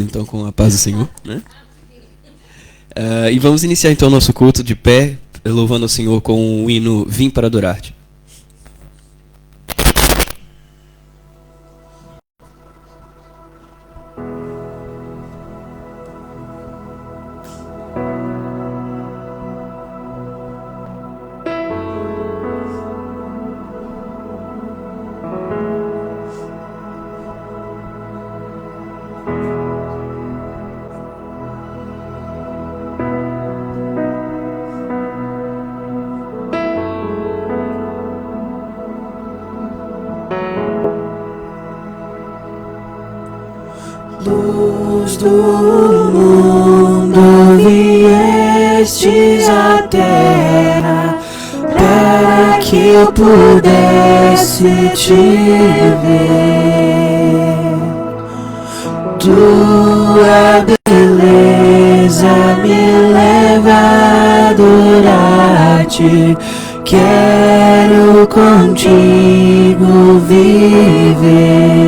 saúdo então com a paz do Senhor, né? E vamos iniciar então o nosso culto de pé, louvando o Senhor com o hino Vim para Adorar-te. Luz do mundo, viestes à terra para que eu pudesse te ver. Tua beleza me leva a adorar-te. Quero contigo viver.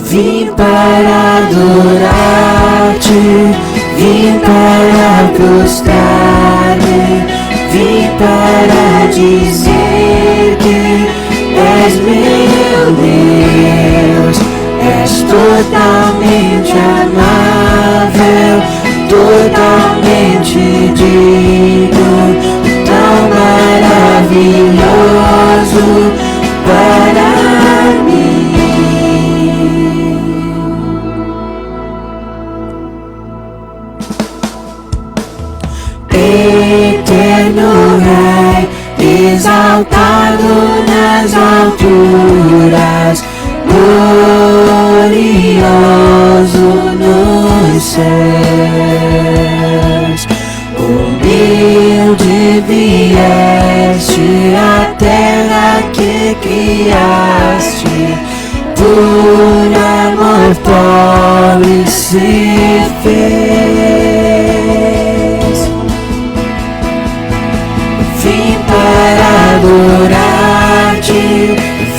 Vim para adorar-te, vim para prostrar-me, vim para dizer que és meu Deus, és totalmente amável, totalmente digno, tão maravilhoso para mim. Eterno Rei, exaltado nas alturas, glorioso nos céus. Humilde vieste à terra que criaste, por amor pobre se fez. Vim para adorar-te,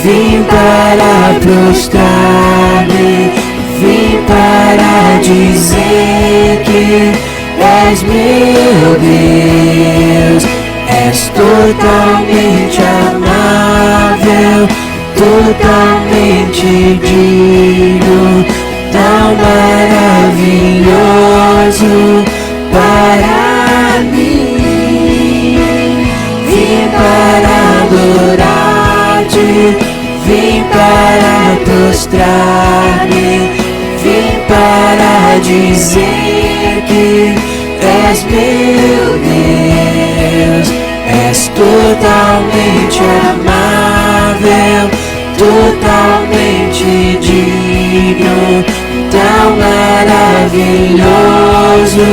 vim para prostrar-me, vim para dizer que és meu Deus, és totalmente amável, totalmente digno, tão maravilhoso para mim. Vim para adorar-te, vim para prostrar-me, vim para dizer que és meu Deus, és totalmente amável, totalmente digno, tão maravilhoso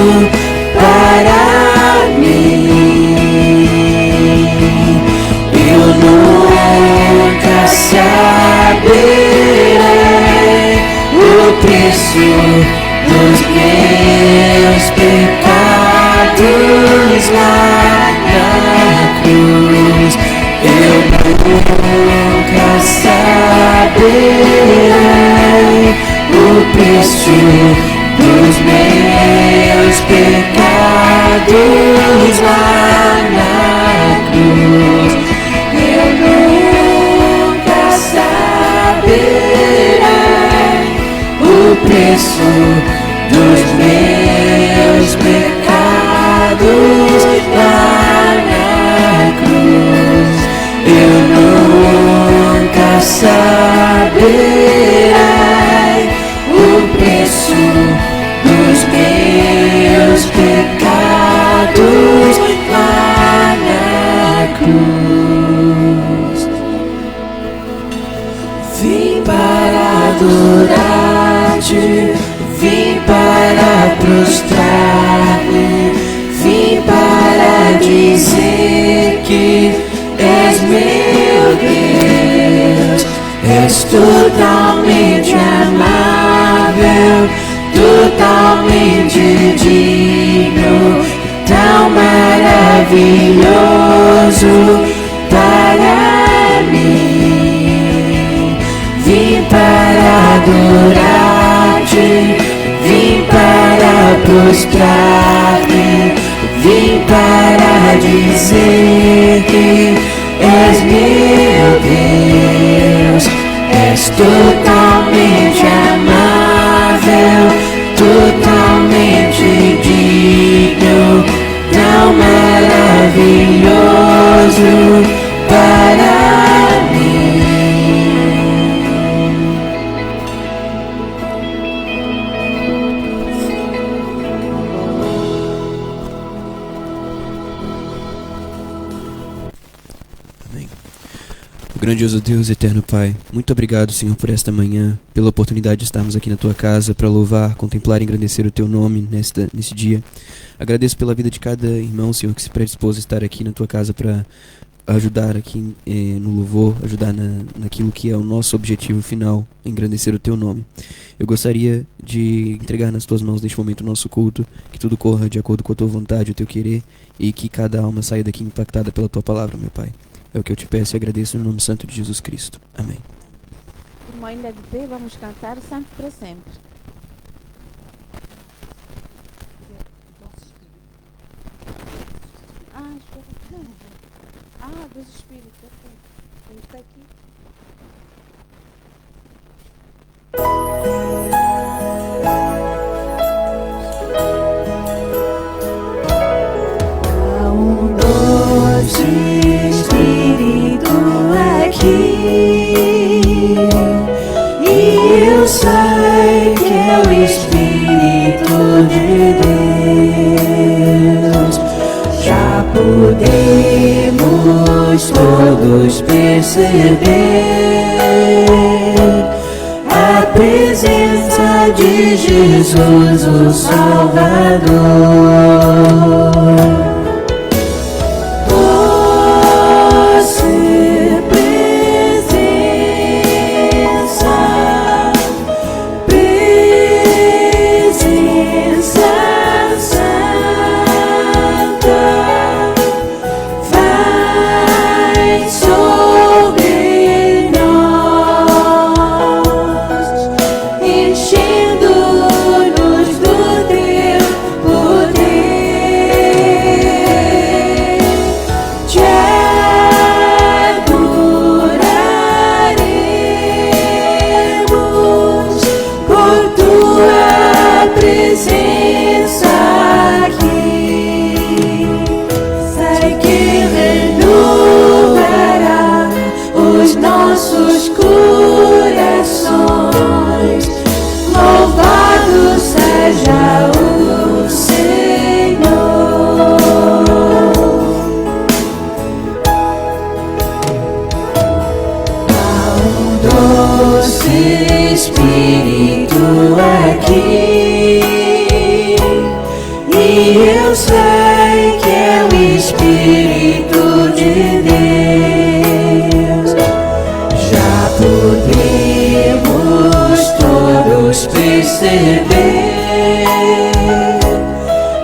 para mim. Eu nunca saberei o preço dos meus pecados lá na cruz. Eu nunca saberei o preço dos meus pecados lá na cruz. Eu nunca saberei o preço dos meus pecados lá na cruz. Eu nunca saberei o preço dos meus pecados lá na cruz. Vim para adorar-te, vim para prostrar-me, vim para dizer que és meu Deus, és totalmente amável, totalmente digno, tão maravilhoso para mim. Vim para adorar-te, vim para prostrar-me, vim para dizer que és meu Deus, és totalmente amável, totalmente digno, tão maravilhoso para mim. Amém. Grandioso Deus, eterno Pai, muito obrigado, Senhor, por esta manhã, pela oportunidade de estarmos aqui na Tua casa para louvar, contemplar e engrandecer o Teu nome nesse dia. Agradeço pela vida de cada irmão, Senhor, que se predispôs a estar aqui na Tua casa para ajudar aqui no louvor, ajudar naquilo que é o nosso objetivo final, engrandecer o Teu nome. Eu gostaria de entregar nas Tuas mãos neste momento o nosso culto, que tudo corra de acordo com a Tua vontade, o Teu querer, e que cada alma saia daqui impactada pela Tua palavra, meu Pai. É o que eu te peço e agradeço no nome santo de Jesus Cristo. Amém. Como ainda de pé, vamos cantar Santo para sempre. Dos Espíritos. Ele está aqui. Há doce Espírito aqui, e eu sei que é o Espírito de Deus. Já podemos todos perceber a presença de Jesus, o Salvador.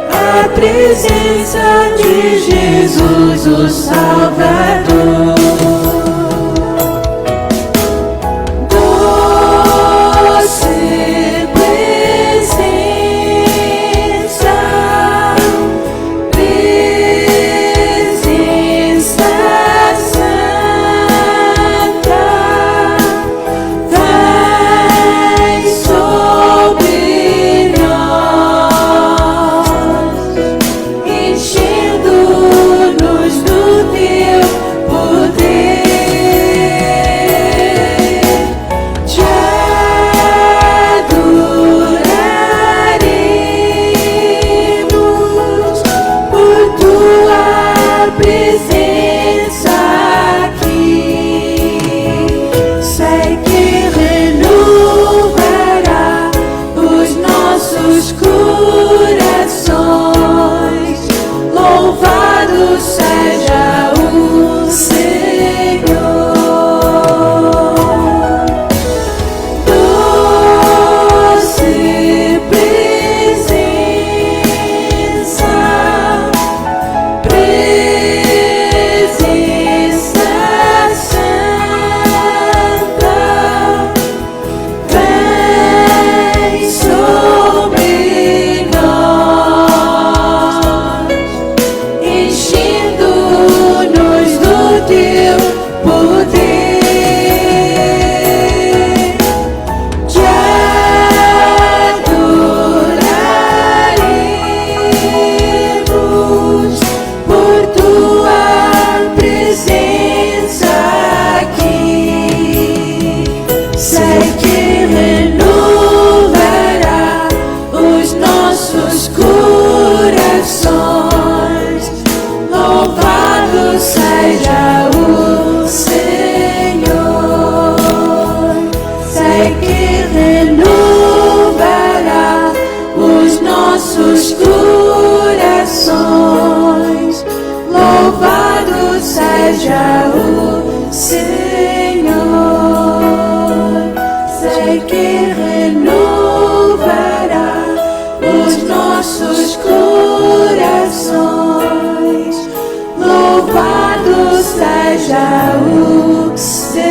A presença de Jesus, o Salvador. Doce presença, presença santa, vai sobre enchendo-nos do teu poder. sei que renovará os nossos corações. Louvado seja o Senhor. Sei que renovará os nossos corações. Louvado seja o Senhor.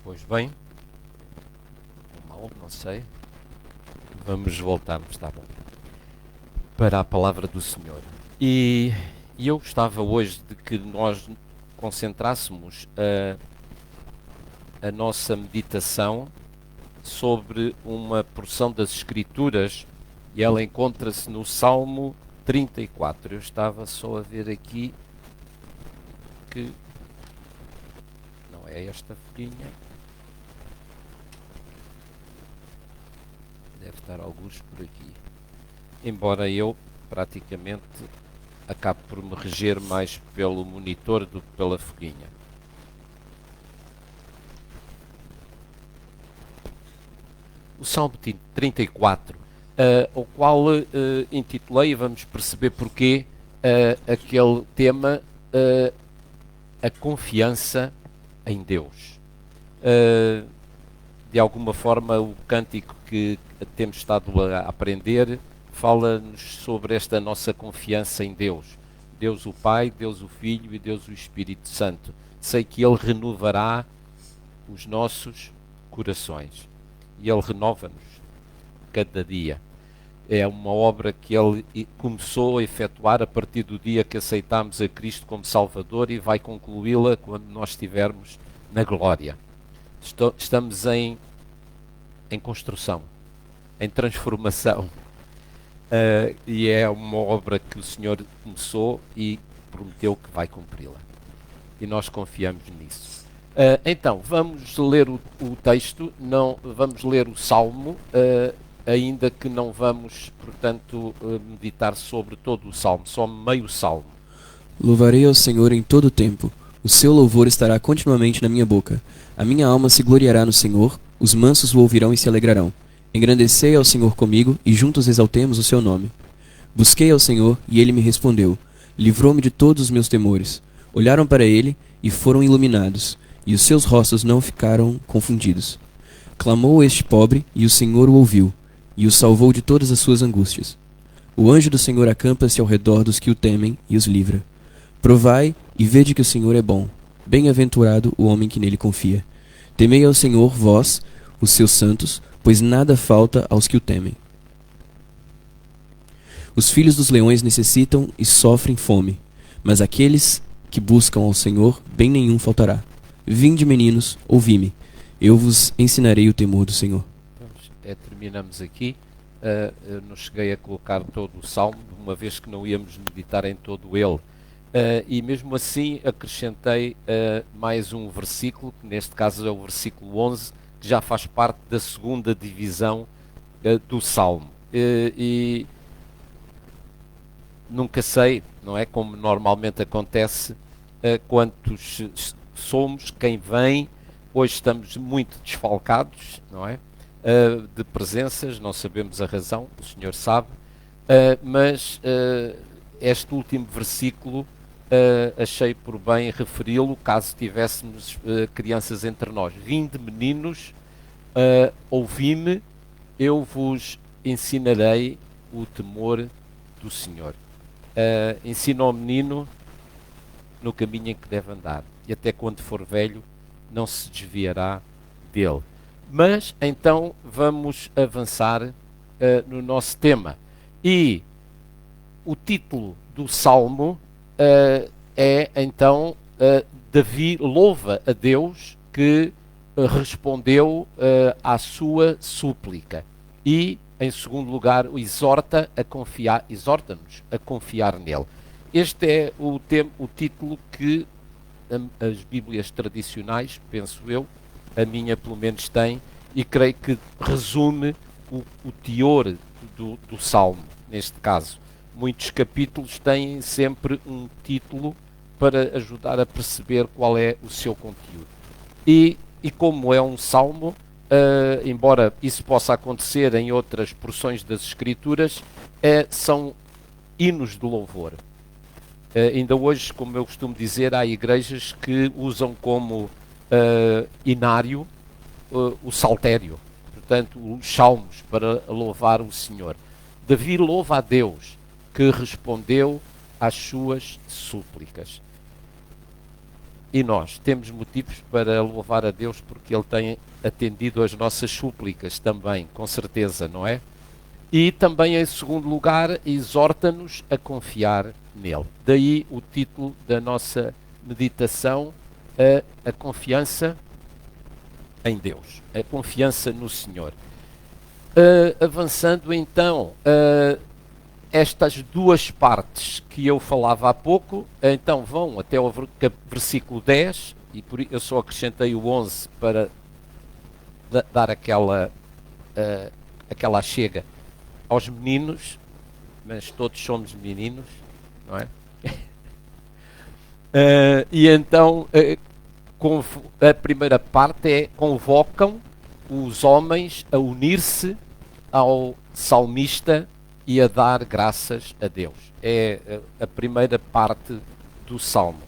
Pois bem, mal, não sei. Vamos voltar, está bom, para a palavra do Senhor. E eu gostava hoje de que nós concentrássemos a nossa meditação sobre uma porção das Escrituras, e ela encontra-se no Salmo 34. Eu estava só a ver aqui que não é esta folhinha. Deve estar alguns por aqui. Embora eu, praticamente, acabe por me reger mais pelo monitor do que pela folhinha. O Salmo 34, o qual intitulei, e vamos perceber porquê, aquele tema, a confiança em Deus. De alguma forma, o cântico que temos estado a aprender fala-nos sobre esta nossa confiança em Deus. Deus o Pai, Deus o Filho e Deus o Espírito Santo. Sei que Ele renovará os nossos corações. E Ele renova-nos cada dia. É uma obra que Ele começou a efetuar a partir do dia que aceitámos a Cristo como Salvador e vai concluí-la quando nós estivermos na glória. Estamos em construção, em transformação, e é uma obra que o Senhor começou e prometeu que vai cumpri-la, e nós confiamos nisso. Então, vamos ler o texto, não vamos ler o Salmo, ainda que não vamos, portanto, meditar sobre todo o Salmo, só meio Salmo. Louvarei ao Senhor em todo o tempo. O seu louvor estará continuamente na minha boca. A minha alma se gloriará no Senhor, os mansos o ouvirão e se alegrarão. Engrandecei ao Senhor comigo, e juntos exaltemos o seu nome. Busquei ao Senhor, e ele me respondeu. Livrou-me de todos os meus temores. Olharam para ele, e foram iluminados, e os seus rostos não ficaram confundidos. Clamou este pobre, e o Senhor o ouviu, e o salvou de todas as suas angústias. O anjo do Senhor acampa-se ao redor dos que o temem, e os livra. Provai, e vede que o Senhor é bom. Bem-aventurado o homem que nele confia. Temei ao Senhor, vós, os seus santos, pois nada falta aos que o temem. Os filhos dos leões necessitam e sofrem fome, mas aqueles que buscam ao Senhor, bem nenhum faltará. Vinde, meninos, ouvi-me. Eu vos ensinarei o temor do Senhor. Terminamos aqui. Eu não cheguei a colocar todo o Salmo, uma vez que não íamos meditar em todo ele. E mesmo assim acrescentei mais um versículo, que neste caso é o versículo 11, que já faz parte da segunda divisão do Salmo. E nunca sei, não é, como normalmente acontece, quantos somos, quem vem. Hoje estamos muito desfalcados, não é, de presenças, não sabemos a razão, o Senhor sabe, mas este último versículo achei por bem referi-lo, caso tivéssemos crianças entre nós. Vinde, meninos, ouvi-me, eu vos ensinarei o temor do Senhor. Ensina ao menino no caminho em que deve andar, e até quando for velho não se desviará dele. Mas então vamos avançar no nosso tema. E o título do Salmo é então Davi louva a Deus que respondeu à sua súplica. E, em segundo lugar, exorta-nos a confiar nele. Este é o título que as Bíblias tradicionais, penso eu, a minha pelo menos tem, e creio que resume o teor do Salmo, neste caso. Muitos capítulos têm sempre um título para ajudar a perceber qual é o seu conteúdo. E como é um Salmo, embora isso possa acontecer em outras porções das Escrituras, são hinos de louvor. Ainda hoje, como eu costumo dizer, há igrejas que usam como inário o saltério, portanto, os salmos para louvar o Senhor. Davi louva a Deus que respondeu às suas súplicas. E nós temos motivos para louvar a Deus porque Ele tem atendido às nossas súplicas também, com certeza, não é? E também, em segundo lugar, exorta-nos a confiar nele. Daí o título da nossa meditação, a confiança em Deus, a confiança no Senhor. Avançando então, estas duas partes que eu falava há pouco, então vão até o versículo 10, e eu só acrescentei o 11 para dar aquela chega aos meninos, mas todos somos meninos, não é? E então a primeira parte é: convocam os homens a unir-se ao salmista e a dar graças a Deus. É a primeira parte do Salmo.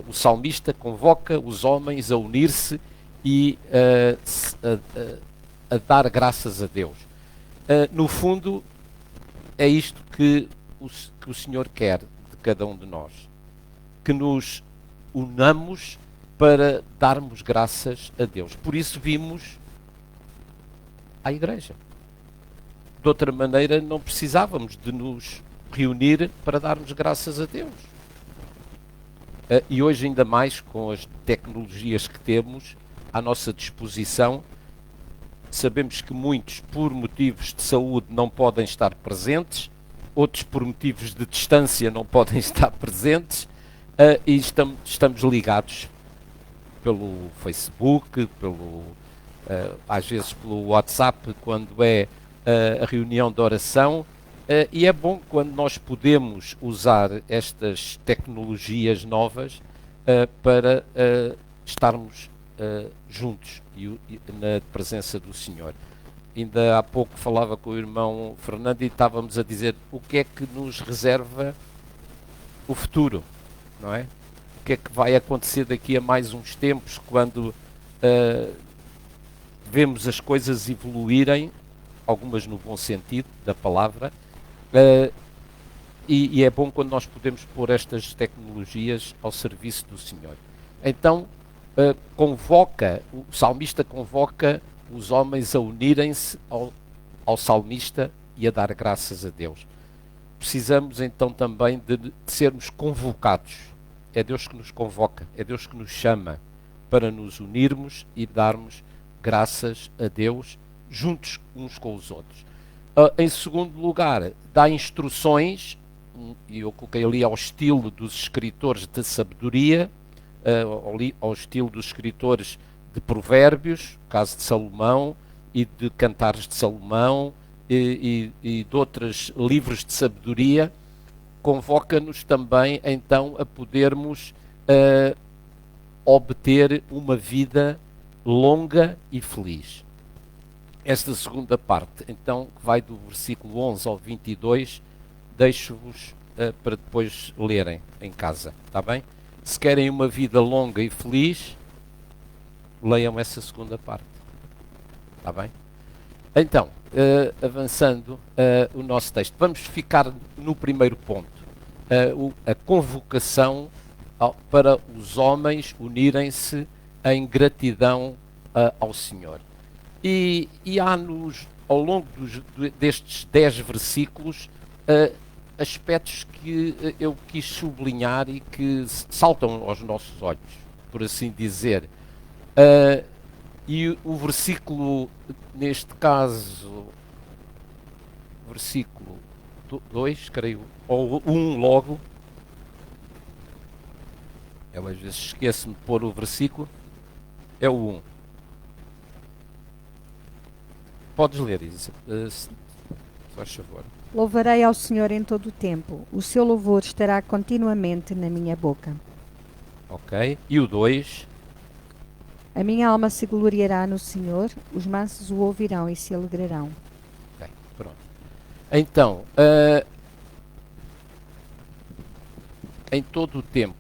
O salmista convoca os homens a unir-se e a dar graças a Deus. No fundo, é isto que o Senhor quer de cada um de nós. Que nos unamos para darmos graças a Deus. Por isso vimos à igreja. De outra maneira, não precisávamos de nos reunir para darmos graças a Deus. E hoje, ainda mais com as tecnologias que temos à nossa disposição, sabemos que muitos, por motivos de saúde, não podem estar presentes, outros, por motivos de distância, não podem estar presentes, e estamos ligados pelo Facebook, às vezes pelo WhatsApp, quando é a reunião de oração, e é bom quando nós podemos usar estas tecnologias novas para estarmos juntos na presença do Senhor. Ainda há pouco falava com o irmão Fernando e estávamos a dizer o que é que nos reserva o futuro, não é? O que é que vai acontecer daqui a mais uns tempos, quando vemos as coisas evoluírem, algumas no bom sentido da palavra, e é bom quando nós podemos pôr estas tecnologias ao serviço do Senhor. Então, o salmista convoca os homens a unirem-se ao salmista e a dar graças a Deus. Precisamos então também de sermos convocados. É Deus que nos convoca, é Deus que nos chama para nos unirmos e darmos graças a Deus juntos uns com os outros. Em segundo lugar, dá instruções, e eu coloquei ali ao estilo dos escritores de sabedoria, ao estilo dos escritores de Provérbios, caso de Salomão, e de Cantares de Salomão, e de outros livros de sabedoria. Convoca-nos também então a podermos obter uma vida longa e feliz. Esta segunda parte, então, que vai do versículo 11 ao 22, deixo-vos para depois lerem em casa, está bem? Se querem uma vida longa e feliz, leiam essa segunda parte, está bem? Então, avançando o nosso texto, vamos ficar no primeiro ponto, a convocação para os homens unirem-se em gratidão ao Senhor. E há ao longo destes 10 versículos aspectos que eu quis sublinhar e que saltam aos nossos olhos, por assim dizer. E o versículo, neste caso, versículo 2, creio, ou 1 logo. Eu às vezes esqueço-me de pôr o versículo. É o 1. Podes ler, Isa, se faz favor. Louvarei ao Senhor em todo o tempo. O seu louvor estará continuamente na minha boca. Ok. E o 2? A minha alma se gloriará no Senhor, os mansos o ouvirão e se alegrarão. Ok, pronto. Então, em todo o tempo,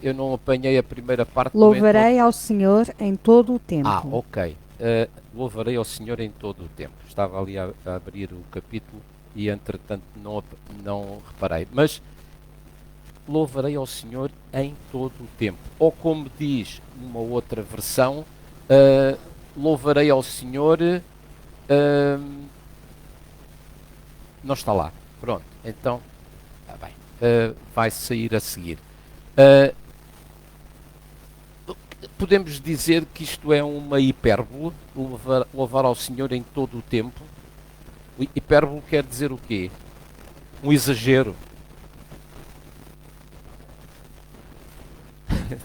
eu não apanhei a primeira parte. Louvarei ao Senhor em todo o tempo. Ok. Louvarei ao Senhor em todo o tempo. Estava ali a abrir o capítulo e, entretanto, não reparei. Mas louvarei ao Senhor em todo o tempo. Ou como diz numa outra versão, louvarei ao Senhor... não está lá. Pronto. Então, bem, vai sair a seguir. Podemos dizer que isto é uma hipérbole, louvar ao Senhor em todo o tempo. Hipérbole quer dizer o quê? Um exagero.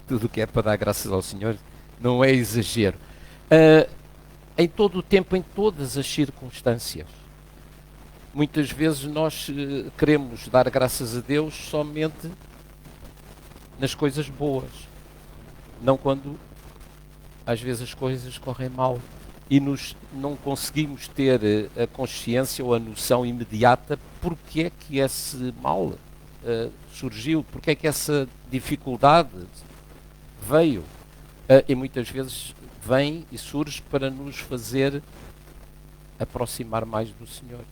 Tudo o que é para dar graças ao Senhor não é exagero. Em todo o tempo, em todas as circunstâncias. Muitas vezes nós queremos dar graças a Deus somente nas coisas boas. Não quando às vezes as coisas correm mal e não conseguimos ter a consciência ou a noção imediata porque é que esse mal surgiu, porque é que essa dificuldade veio. E muitas vezes vem e surge para nos fazer aproximar mais do Senhor.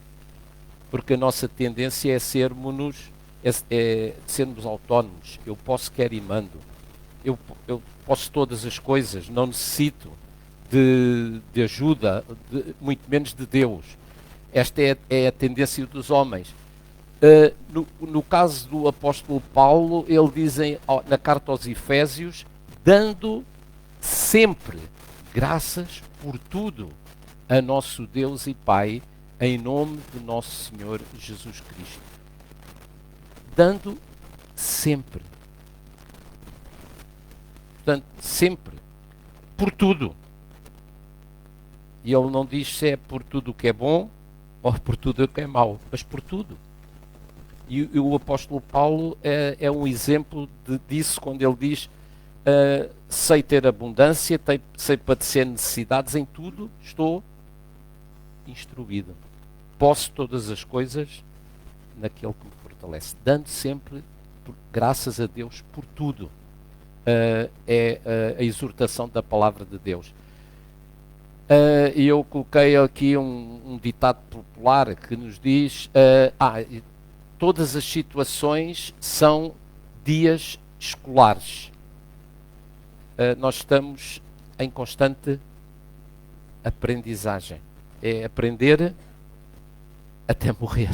Porque a nossa tendência é sermos autónomos. Eu posso, quero e mando. Eu posso todas as coisas, não necessito de ajuda, muito menos de Deus. Esta é a tendência dos homens. No caso do apóstolo Paulo, ele diz na carta aos Efésios, dando sempre graças por tudo a nosso Deus e Pai, em nome de nosso Senhor Jesus Cristo. Dando sempre. Portanto, sempre. Por tudo. E ele não diz se é por tudo o que é bom ou por tudo o que é mau, mas por tudo. E o apóstolo Paulo é um exemplo disso quando ele diz sei ter abundância, sei padecer necessidades, em tudo estou instruído. Posso todas as coisas naquele que me fortalece. Dando sempre graças a Deus por tudo. É a exortação da palavra de Deus. E eu coloquei aqui um ditado popular que nos diz todas as situações são dias escolares. Nós estamos em constante aprendizagem. É aprender até morrer.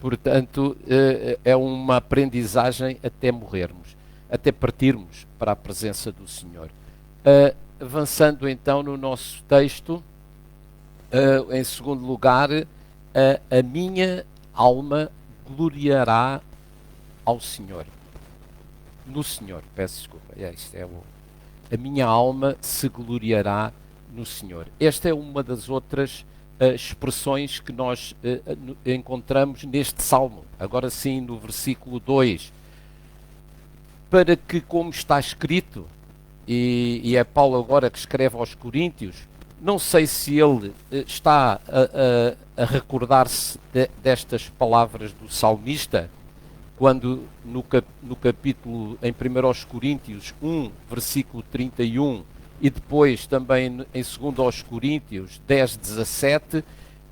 Portanto, é uma aprendizagem até morrermos, até partirmos para a presença do Senhor. Avançando então no nosso texto, em segundo lugar, a minha alma gloriará ao Senhor. No Senhor, peço desculpa. A minha alma se gloriará no Senhor. Esta é uma das outras expressões que nós encontramos neste Salmo. Agora sim, no versículo 2. Para que, como está escrito, e é Paulo agora que escreve aos Coríntios, não sei se ele está a recordar-se destas palavras do salmista, quando no capítulo, em 1 Coríntios 1, versículo 31, e depois também em 2 Coríntios 10, 17,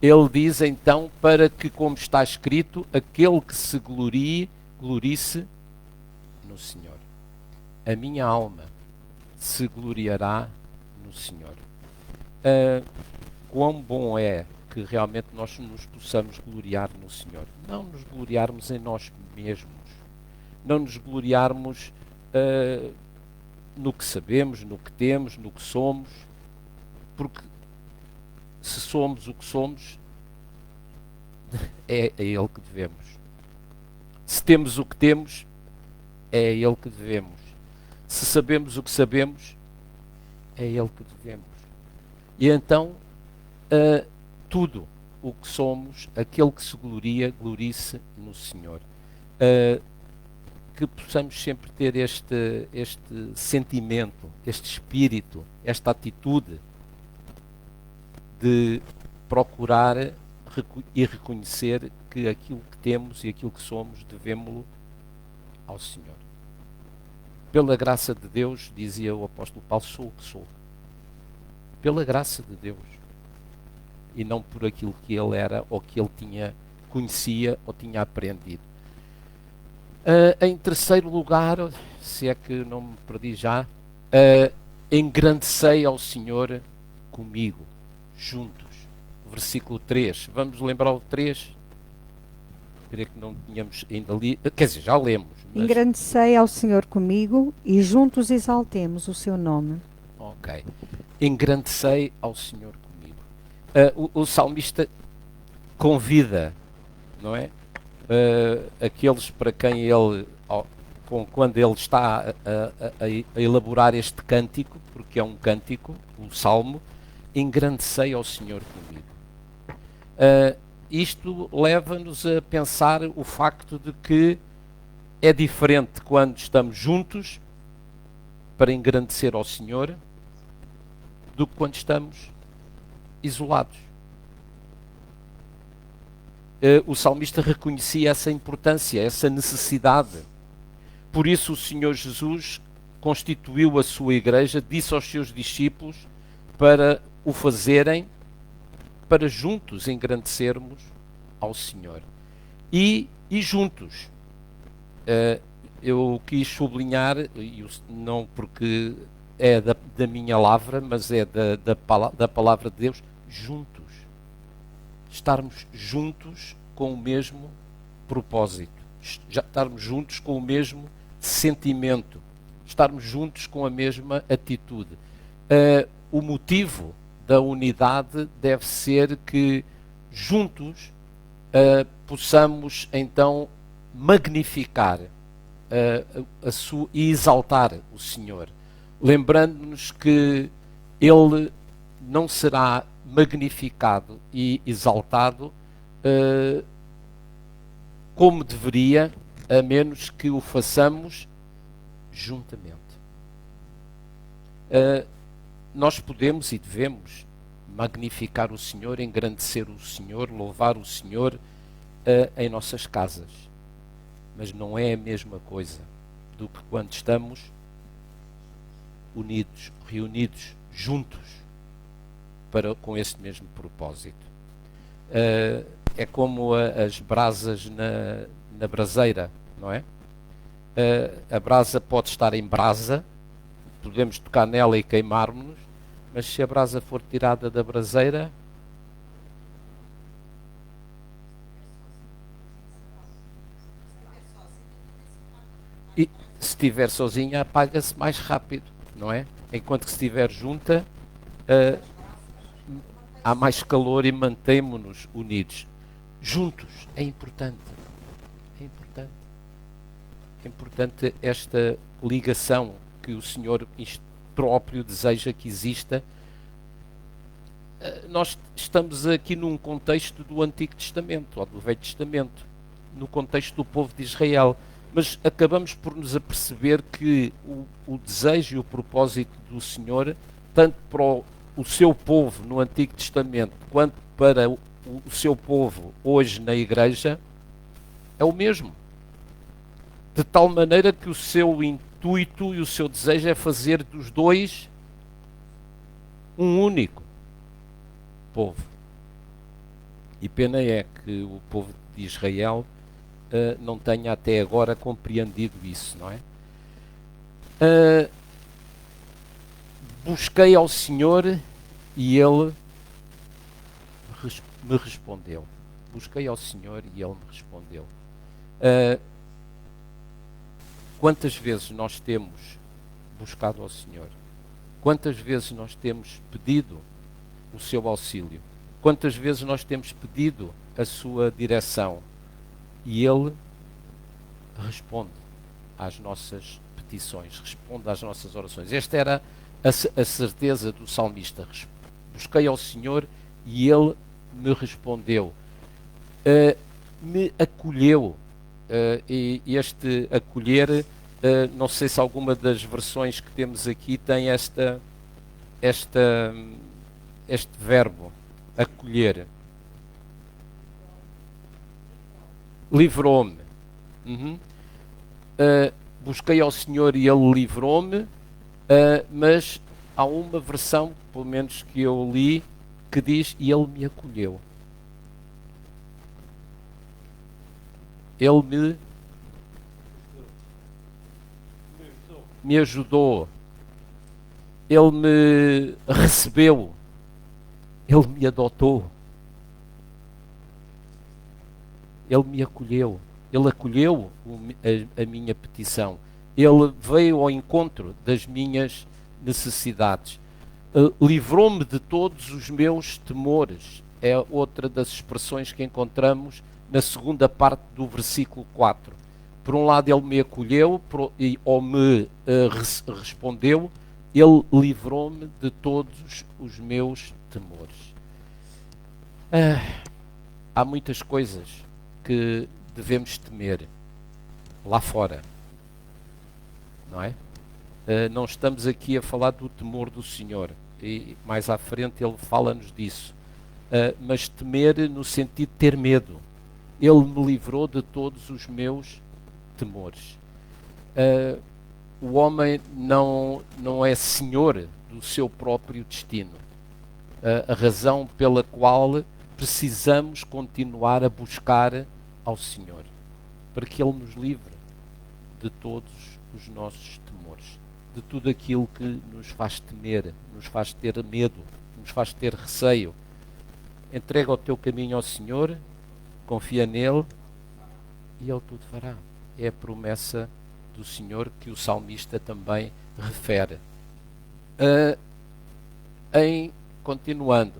ele diz então, para que, como está escrito, aquele que se glorie, glorie-se no no Senhor. A minha alma se gloriará no Senhor. Quão bom é que realmente nós nos possamos gloriar no Senhor. Não nos gloriarmos em nós mesmos. Não nos gloriarmos no que sabemos, no que temos, no que somos. Porque se somos o que somos, é a Ele que devemos. Se temos o que temos, é a Ele que devemos. Se sabemos o que sabemos, é a Ele que devemos. E então, tudo o que somos, aquele que se gloria, glorie-se no Senhor. Que possamos sempre ter este sentimento, este espírito, esta atitude de procurar e reconhecer que aquilo que temos e aquilo que somos devemos-lo ao Senhor. Pela graça de Deus, dizia o apóstolo Paulo, sou o que sou. Pela graça de Deus. E não por aquilo que ele era ou que ele conhecia ou tinha aprendido. Em terceiro lugar, se é que não me perdi já, engrandecei ao Senhor comigo, juntos. Versículo 3. Vamos lembrar o 3? Creio que não tínhamos ainda lido. Quer dizer, já lemos. Mas... Engrandecei ao Senhor comigo e juntos exaltemos o seu nome. Ok. Engrandecei ao Senhor comigo. O salmista convida, não é? Aqueles para quem ele, quando ele está a elaborar este cântico, porque é um cântico, um salmo, engrandecei ao Senhor comigo. Isto leva-nos a pensar o facto de que é diferente quando estamos juntos para engrandecer ao Senhor do que quando estamos isolados. O salmista reconhecia essa importância, essa necessidade. Por isso o Senhor Jesus constituiu a sua igreja, disse aos seus discípulos para o fazerem, para juntos engrandecermos ao Senhor. E juntos, eu quis sublinhar, não porque é da minha lavra, mas é da palavra de Deus, juntos. Estarmos juntos com o mesmo propósito, estarmos juntos com o mesmo sentimento, estarmos juntos com a mesma atitude. O motivo da unidade deve ser que juntos possamos então magnificar e exaltar o Senhor, lembrando-nos que Ele não será magnificado e exaltado como deveria, a menos que o façamos juntamente. Nós podemos e devemos magnificar o Senhor, engrandecer o Senhor, louvar o Senhor em nossas casas, mas não é a mesma coisa do que quando estamos unidos, reunidos, juntos, com esse mesmo propósito. É como as brasas na braseira, não é? A brasa pode estar em brasa, podemos tocar nela e queimarmos-nos, mas se a brasa for tirada da braseira, e se estiver sozinha apaga-se mais rápido, não é? Enquanto que se estiver junta, há mais calor e mantemo-nos unidos. Juntos, é importante. É importante. É importante esta ligação que o Senhor próprio deseja que exista. Nós estamos aqui num contexto do Antigo Testamento, ou do Velho Testamento, no contexto do povo de Israel. Mas acabamos por nos aperceber que o desejo e o propósito do Senhor, tanto para o seu povo no Antigo Testamento, quanto para o seu povo hoje na Igreja, é o mesmo. De tal maneira que o seu intuito e o seu desejo é fazer dos dois um único povo. E pena é que o povo de Israel não tenha até agora compreendido isso, não é? Ah, busquei ao Senhor e Ele me respondeu. Busquei ao Senhor e Ele me respondeu. Quantas vezes nós temos buscado ao Senhor? Quantas vezes nós temos pedido o seu auxílio? Quantas vezes nós temos pedido a sua direção? E Ele responde às nossas petições, responde às nossas orações. Esta era a certeza do salmista. Busquei ao Senhor e Ele me respondeu. Me acolheu. E este acolher, não sei se alguma das versões que temos aqui tem este verbo, acolher. Livrou-me. Busquei ao Senhor e Ele livrou-me, mas há uma versão, pelo menos que eu li, que diz, e Ele me acolheu. Ele me ajudou. Ele me recebeu. Ele me adotou. Ele me acolheu. Ele acolheu a minha petição. Ele veio ao encontro das minhas necessidades. Livrou-me de todos os meus temores. É outra das expressões que encontramos na segunda parte do versículo 4. Por um lado, Ele me acolheu ou me respondeu. Ele livrou-me de todos os meus temores. Há muitas coisas que devemos temer lá fora, não é? Não estamos aqui a falar do temor do Senhor, e mais à frente Ele fala-nos disso, mas temer no sentido de ter medo. Ele me livrou de todos os meus temores. O homem não é senhor do seu próprio destino. A razão pela qual precisamos continuar a buscar ao Senhor, para que Ele nos livre de todos os nossos temores, de tudo aquilo que nos faz temer, nos faz ter medo, nos faz ter receio. Entrega o teu caminho ao Senhor, confia nele e Ele tudo fará. É a promessa do Senhor que o salmista também refere. Continuando,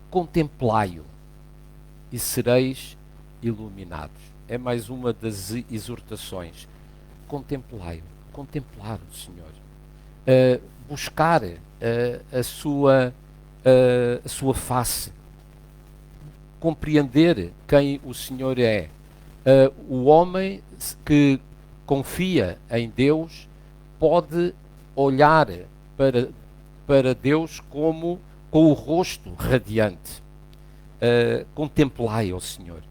contemplai-o e sereis iluminados. É mais uma das exortações. Contemplai-o, contemplar o Senhor. Buscar a sua face. Compreender quem o Senhor é. O homem que confia em Deus pode olhar para Deus como com o rosto radiante. Contemplai ao Senhor.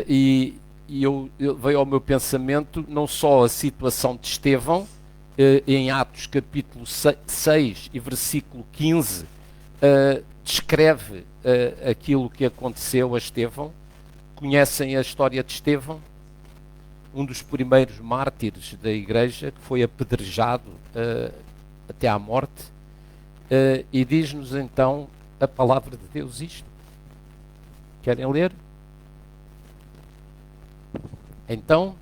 E eu veio ao meu pensamento não só a situação de Estevão, em Atos capítulo 6 e versículo 15, descreve aquilo que aconteceu a Estevão. Conhecem a história de Estevão? Um dos primeiros mártires da igreja, que foi apedrejado até à morte. E diz-nos então a palavra de Deus isto. Querem ler? Então,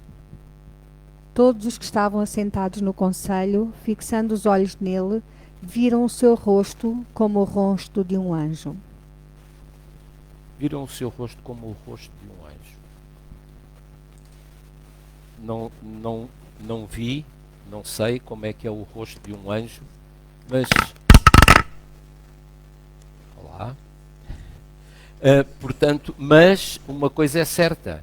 todos os que estavam assentados no conselho, fixando os olhos nele, viram o seu rosto como o rosto de um anjo. Viram o seu rosto como o rosto de um anjo. Não vi, não sei como é que é o rosto de um anjo, mas... Olá. Portanto, mas uma coisa é certa.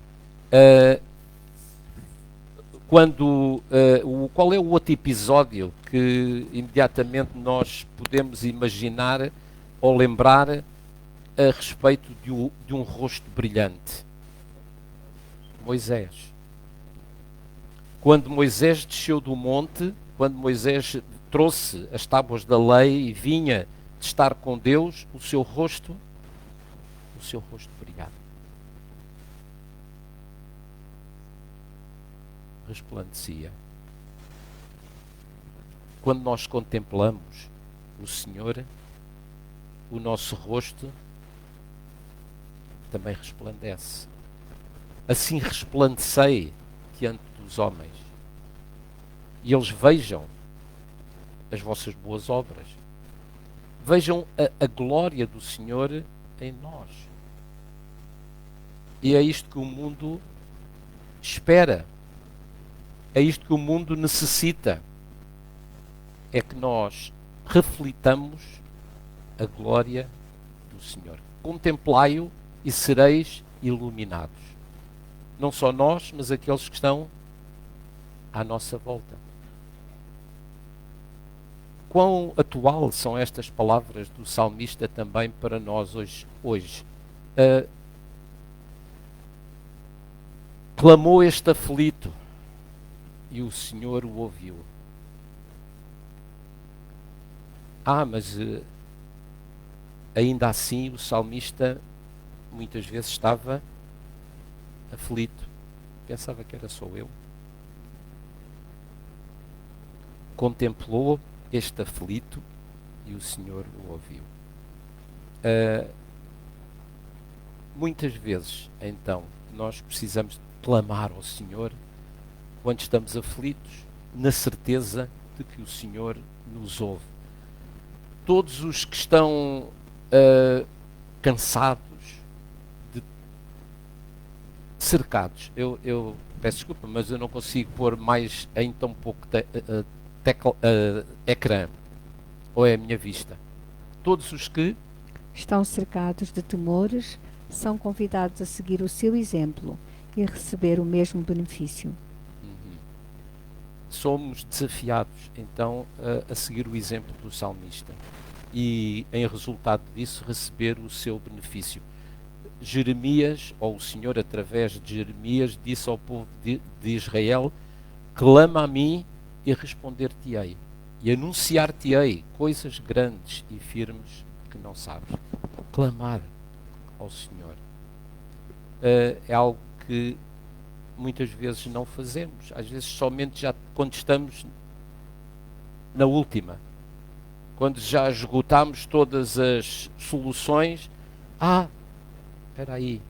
Qual é o outro episódio que imediatamente nós podemos imaginar ou lembrar a respeito de um rosto brilhante? Moisés. Quando Moisés desceu do monte, quando Moisés trouxe as tábuas da lei e vinha de estar com Deus, o seu rosto brilhava. Resplandecia. quando nós contemplamos o Senhor, o nosso rosto também resplandece. Assim resplandecei diante dos homens, e eles vejam as vossas boas obras, vejam a glória do Senhor em nós. E é isto que o mundo espera, é isto que o mundo necessita, é que nós reflitamos a glória do Senhor. Contemplai-o e sereis iluminados. Não só nós, mas aqueles que estão à nossa volta. Quão atual são estas palavras do salmista também para nós hoje. Clamou este aflito e o Senhor o ouviu. Mas ainda assim o salmista muitas vezes estava aflito. Pensava que era só eu. Contemplou este aflito e o Senhor o ouviu. Muitas vezes, então, nós precisamos clamar ao Senhor quando estamos aflitos, na certeza de que o Senhor nos ouve. Todos os que estão cansados, cercados, eu peço desculpa, mas eu não consigo pôr mais em tão pouco ecrã, ou é a minha vista. Todos os que estão cercados de temores são convidados a seguir o seu exemplo e receber o mesmo benefício. Somos desafiados, então, a seguir o exemplo do salmista e, em resultado disso, receber o seu benefício. Jeremias, ou o Senhor, através de Jeremias, disse ao povo de Israel: clama a mim e responder-te-ei, e anunciar-te-ei coisas grandes e firmes que não sabes. Clamar ao Senhor é algo que muitas vezes não fazemos, às vezes somente já quando estamos na última, quando já esgotamos todas as soluções. Espera aí,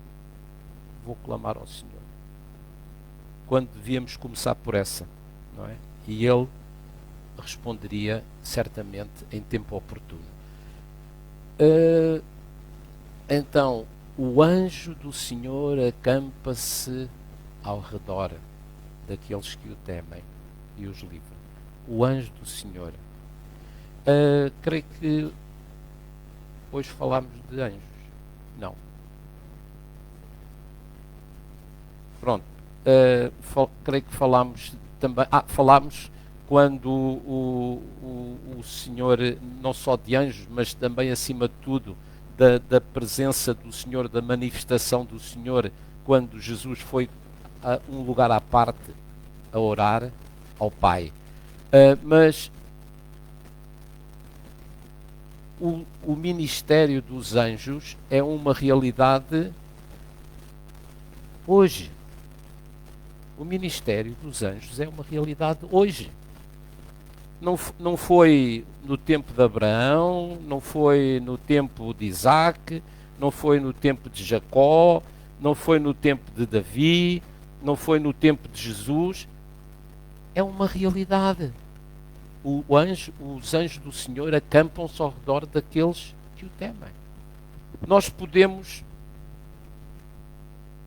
vou clamar ao Senhor, quando devíamos começar por essa, não é? E Ele responderia certamente em tempo oportuno. Então, o anjo do Senhor acampa-se ao redor daqueles que o temem e os livra. O anjo do Senhor. Creio que hoje falámos de anjos. Não. Pronto. Creio que falámos também. Falámos quando o Senhor, não só de anjos, mas também acima de tudo da presença do Senhor, da manifestação do Senhor, quando Jesus foi a um lugar à parte a orar ao Pai. Mas o ministério dos anjos é uma realidade hoje. O ministério dos anjos é uma realidade hoje. Não foi no tempo de Abraão, não foi no tempo de Isaac, não foi no tempo de Jacó, não foi no tempo de Davi, não foi no tempo de Jesus. É uma realidade. Os anjos do Senhor acampam-se ao redor daqueles que o temem. Nós podemos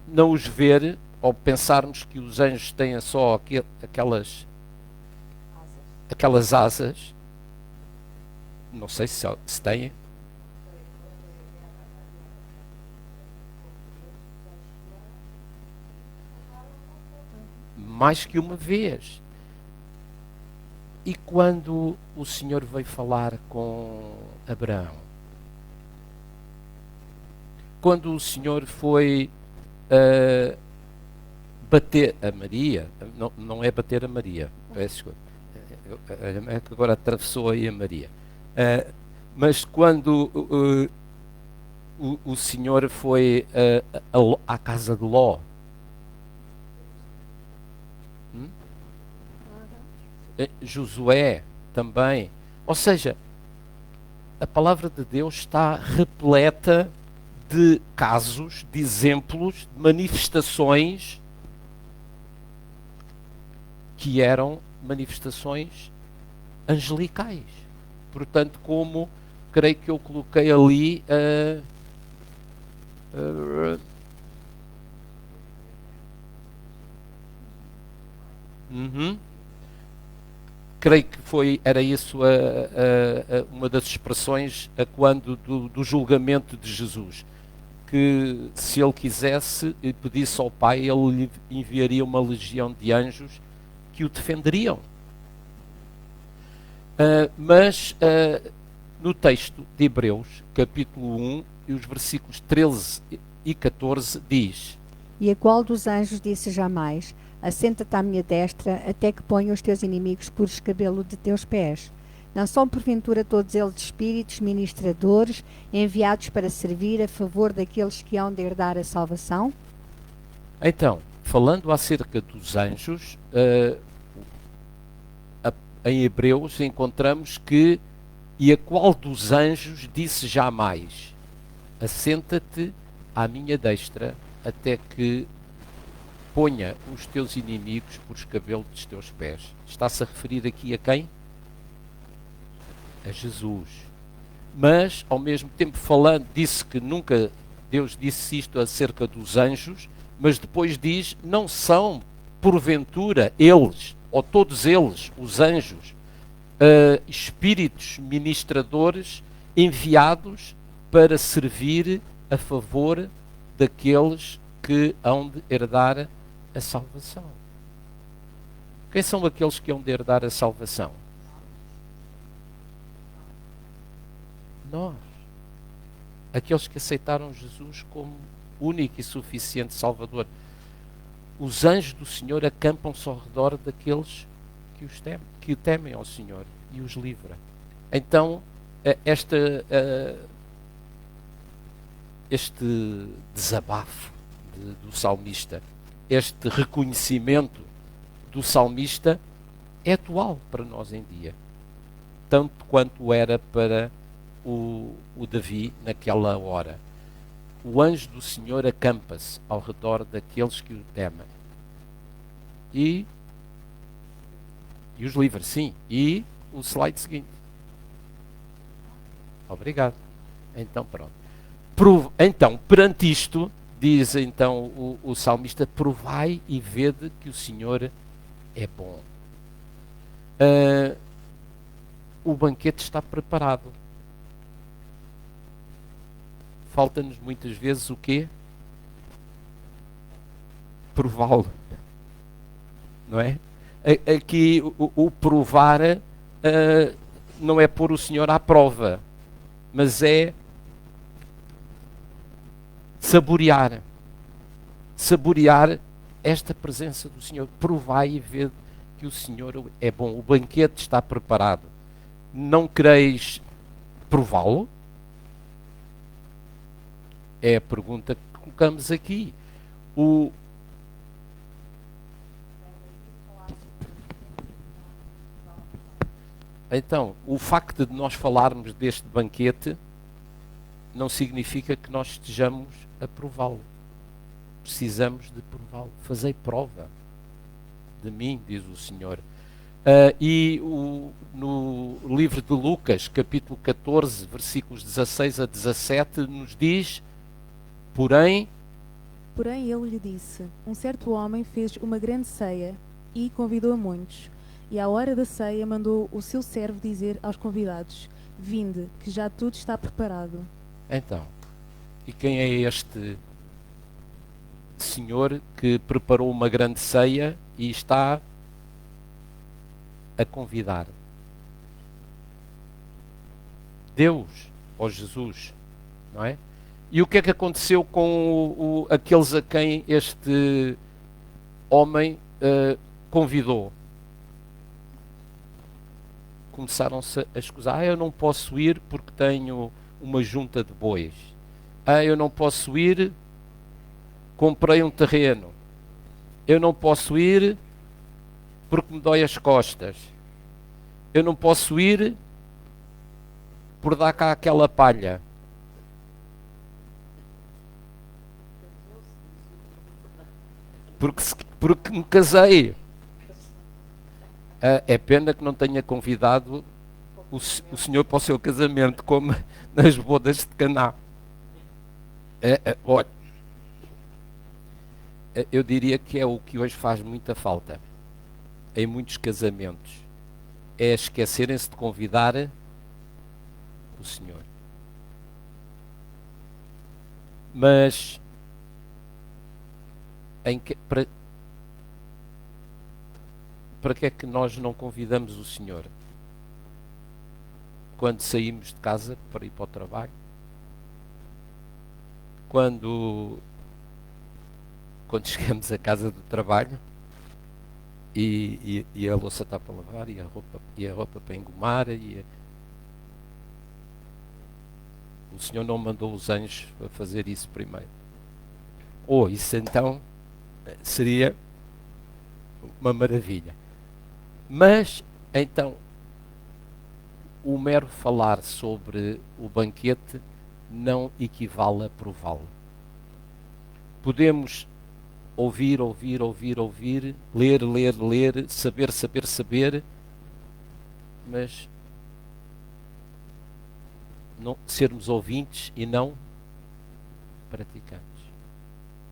não os ver, ou pensarmos que os anjos têm só aquelas asas. Não sei se têm. Mais que uma vez. E quando o Senhor veio falar com Abraão, quando o Senhor foi bater a Maria, não é bater a Maria, peço desculpa, é que agora atravessou aí a Maria, mas quando o Senhor foi à casa de Ló, Josué, também. Ou seja, a palavra de Deus está repleta de casos, de exemplos, de manifestações que eram manifestações angelicais. Portanto, como creio que eu coloquei ali creio que era isso uma das expressões a quando do julgamento de Jesus, que se ele quisesse e pedisse ao Pai, ele lhe enviaria uma legião de anjos que o defenderiam. Mas no texto de Hebreus, capítulo 1, e os versículos 13 e 14, diz: E a qual dos anjos disse jamais: Assenta-te à minha destra, até que ponha os teus inimigos por escabelo de teus pés? Não são porventura todos eles espíritos ministradores, enviados para servir a favor daqueles que hão de herdar a salvação? Então, falando acerca dos anjos, em Hebreus encontramos que: e a qual dos anjos disse jamais: Assenta-te à minha destra, até que ponha os teus inimigos por escabelo dos teus pés. Está-se a referir aqui a quem? A Jesus. Mas, ao mesmo tempo, disse que nunca Deus disse isto acerca dos anjos, mas depois diz: não são, porventura, eles, ou todos eles, os anjos, espíritos ministradores enviados para servir a favor daqueles que hão de herdar a salvação. Quem são aqueles que hão de herdar a salvação? Nós. Aqueles que aceitaram Jesus como único e suficiente Salvador. Os anjos do Senhor acampam-se ao redor daqueles que o temem ao Senhor e os livra. Então, este desabafo do salmista, este reconhecimento do salmista, é atual para nós em dia, tanto quanto era para o Davi naquela hora. O anjo do Senhor acampa-se ao redor daqueles que o temem e os livra, sim. E o slide seguinte. Obrigado. Então, pronto. Então, perante isto, diz então o salmista: provai e vede que o Senhor é bom. O banquete está preparado. Falta-nos muitas vezes o quê? Prová-lo. Não é? Aqui o provar não é pôr o Senhor à prova, mas é saborear esta presença do Senhor. Provai e vede que o Senhor é bom. O banquete está preparado. Não quereis prová-lo? É a pergunta que colocamos aqui. Então, o facto de nós falarmos deste banquete não significa que nós estejamos a prová-lo. Precisamos de prová-lo. Fazei prova de mim, diz o Senhor. No livro de Lucas, capítulo 14, versículos 16 a 17, nos diz: Porém ele lhe disse: Um certo homem fez uma grande ceia e convidou a muitos. E à hora da ceia mandou o seu servo dizer aos convidados: Vinde, que já tudo está preparado. Então, e quem é este senhor que preparou uma grande ceia e está a convidar? Deus, ou Jesus, não é? E o que é que aconteceu com aqueles a quem este homem convidou? Começaram-se a escusar: eu não posso ir porque tenho uma junta de bois. Eu não posso ir, comprei um terreno. Eu não posso ir porque me dói as costas. Eu não posso ir por dar cá aquela palha. Porque me casei. É pena que não tenha convidado o senhor para o seu casamento, como nas bodas de Caná. Olha, eu diria que é o que hoje faz muita falta em muitos casamentos. É esquecerem-se de convidar o senhor. Mas para que é que nós não convidamos o senhor? Quando saímos de casa para ir para o trabalho? Quando chegamos à casa do trabalho e a louça está para lavar e a roupa para engomar o Senhor não mandou os anjos a fazer isso primeiro. Isso então seria uma maravilha. Mas então o mero falar sobre o banquete não equivale a prová-lo. Podemos ouvir, ler, saber, mas não sermos ouvintes e não praticantes.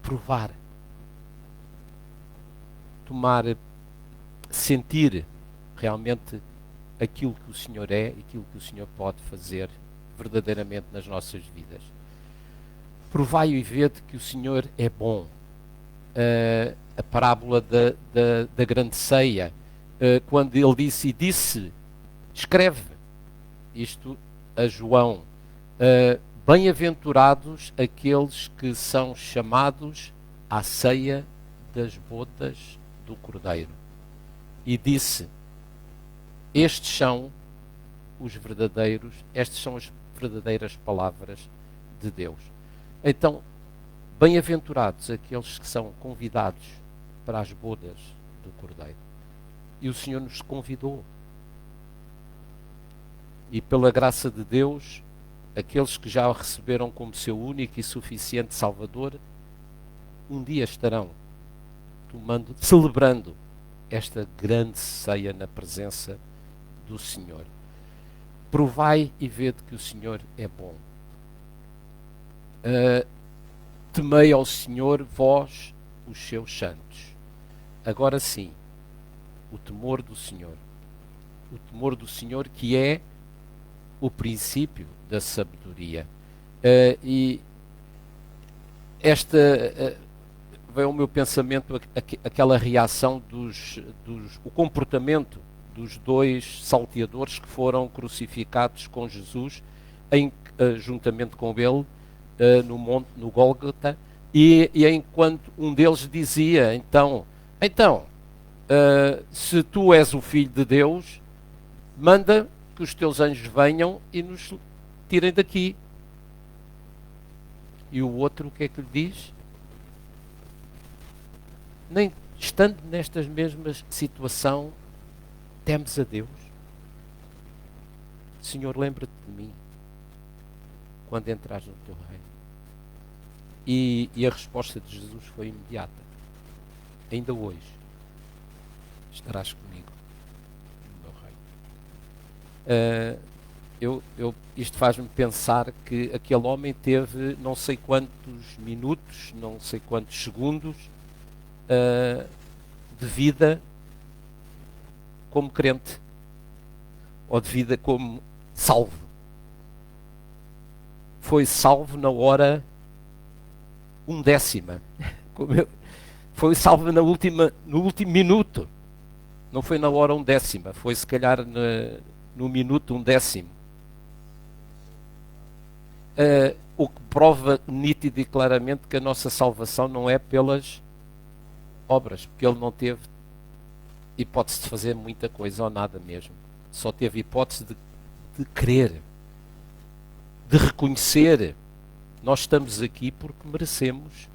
Provar. Sentir realmente aquilo que o Senhor é, aquilo que o Senhor pode fazer verdadeiramente nas nossas vidas. Provai e vede que o Senhor é bom. A parábola da grande ceia, quando ele disse, escreve isto a João, bem-aventurados aqueles que são chamados à ceia das bodas do Cordeiro. E disse, estas são as verdadeiras palavras de Deus. Então, bem-aventurados aqueles que são convidados para as bodas do Cordeiro. E o Senhor nos convidou. E pela graça de Deus, aqueles que já o receberam como seu único e suficiente Salvador, um dia estarão celebrando esta grande ceia na presença do Senhor. Provai e vede que o Senhor é bom. Temei ao Senhor, vós, os seus santos. Agora sim, o temor do Senhor. O temor do Senhor, que é o princípio da sabedoria. E veio ao meu pensamento aquela reação o comportamento dos dois salteadores que foram crucificados com Jesus, juntamente com ele, no Gólgota, e enquanto um deles dizia, então, se tu és o Filho de Deus, manda que os teus anjos venham e nos tirem daqui. E o outro, o que é que lhe diz? Nem estando nestas mesmas situação, temes a Deus? Senhor, lembra-te de mim quando entrares no teu reino. E a resposta de Jesus foi imediata. Ainda hoje estarás comigo no meu reino. Isto faz-me pensar que aquele homem teve não sei quantos minutos, não sei quantos segundos de vida como crente ou de vida como salvo. Foi salvo na hora 1/10. Foi salvo no último minuto. Não foi na hora 1/10. Foi se calhar no minuto 1/10. O que prova nítido e claramente que a nossa salvação não é pelas obras, porque ele não teve hipótese de fazer muita coisa ou nada mesmo. Só teve hipótese de crer, de reconhecer. Nós estamos aqui porque merecemos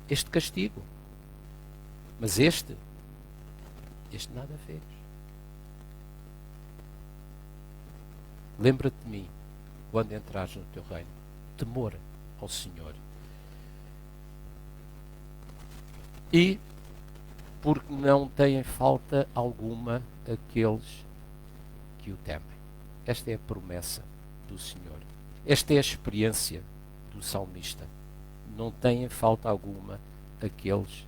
este castigo. Mas este nada fez. Lembra-te de mim quando entrares no teu reino. Temor ao Senhor. E porque não têm falta alguma aqueles que o temem. Esta é a promessa do Senhor. Esta é a experiência do salmista. Não têm falta alguma aqueles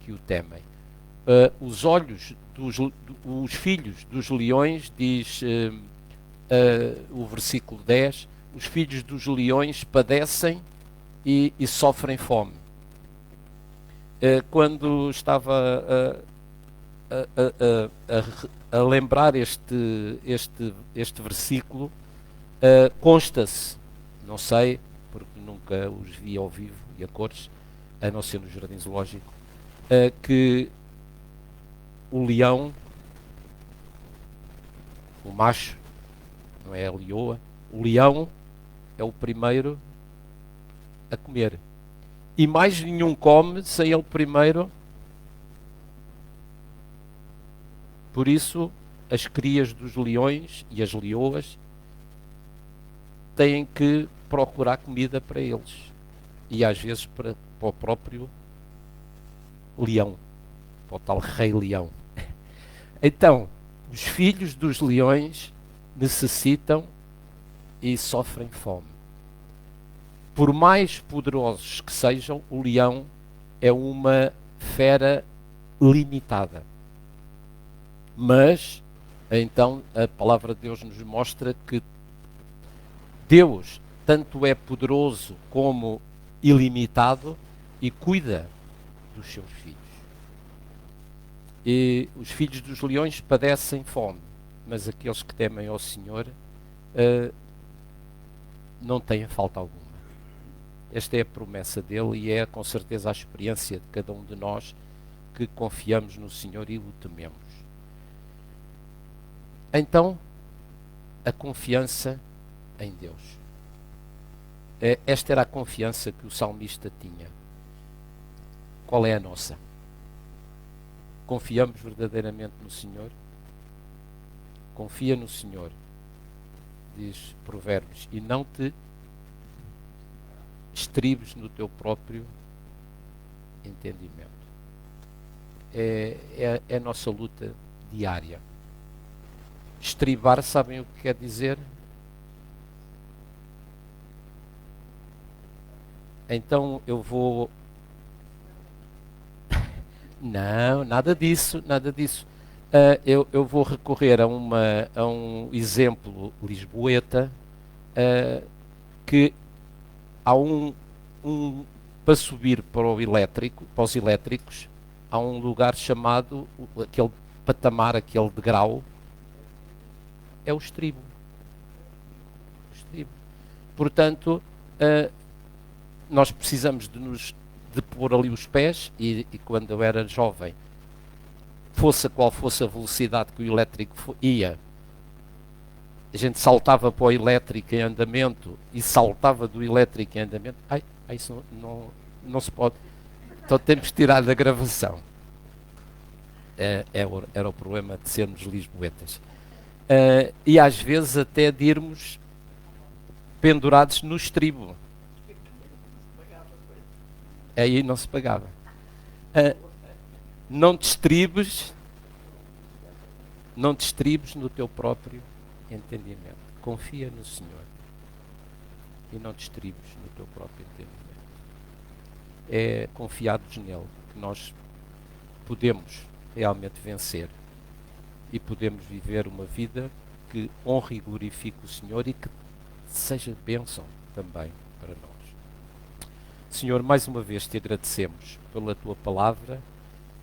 que o temem. Os olhos os filhos dos leões, diz o versículo 10, os filhos dos leões padecem e sofrem fome. Quando estava a lembrar este versículo, consta-se, não sei, porque nunca os vi ao vivo e a cores, a não ser no Jardim Zoológico, que o leão, o macho, não é a leoa, o leão é o primeiro a comer. E mais nenhum come sem ele primeiro. Por isso, as crias dos leões e as leoas têm que procurar comida para eles. E às vezes para o próprio leão, para o tal rei leão. Então, os filhos dos leões necessitam e sofrem fome. Por mais poderosos que sejam, o leão é uma fera limitada. Mas, então, a palavra de Deus nos mostra que Deus tanto é poderoso como ilimitado e cuida dos seus filhos. E os filhos dos leões padecem fome, mas aqueles que temem ao Senhor não têm falta alguma. Esta é a promessa dele e é com certeza a experiência de cada um de nós que confiamos no Senhor e o tememos. Então, a confiança em Deus. Esta era a confiança que o salmista tinha. Qual é a nossa? Confiamos verdadeiramente no Senhor? Confia no Senhor, diz Provérbios, e não te estribes no teu próprio entendimento. É a nossa luta diária. Estribar, sabem o que quer dizer? Então eu vou... Não, nada disso, nada disso. Eu vou recorrer a um exemplo lisboeta, que há para subir para os elétricos, há um lugar chamado, aquele patamar, aquele degrau, é o estribo. Portanto, nós precisamos de pôr ali os pés, e quando eu era jovem, fosse qual fosse a velocidade que o elétrico ia, a gente saltava para o elétrico em andamento e saltava do elétrico em andamento. Isso não se pode. Então temos que tirar da gravação. Era o problema de sermos lisboetas. E às vezes até de irmos pendurados no estribo. Aí não se pagava. Não te estribes no teu próprio entendimento. Confia no Senhor e não te estribes no teu próprio entendimento. É confiados nele que nós podemos realmente vencer e podemos viver uma vida que honre e glorifique o Senhor e que seja bênção também para nós. Senhor, mais uma vez te agradecemos pela tua palavra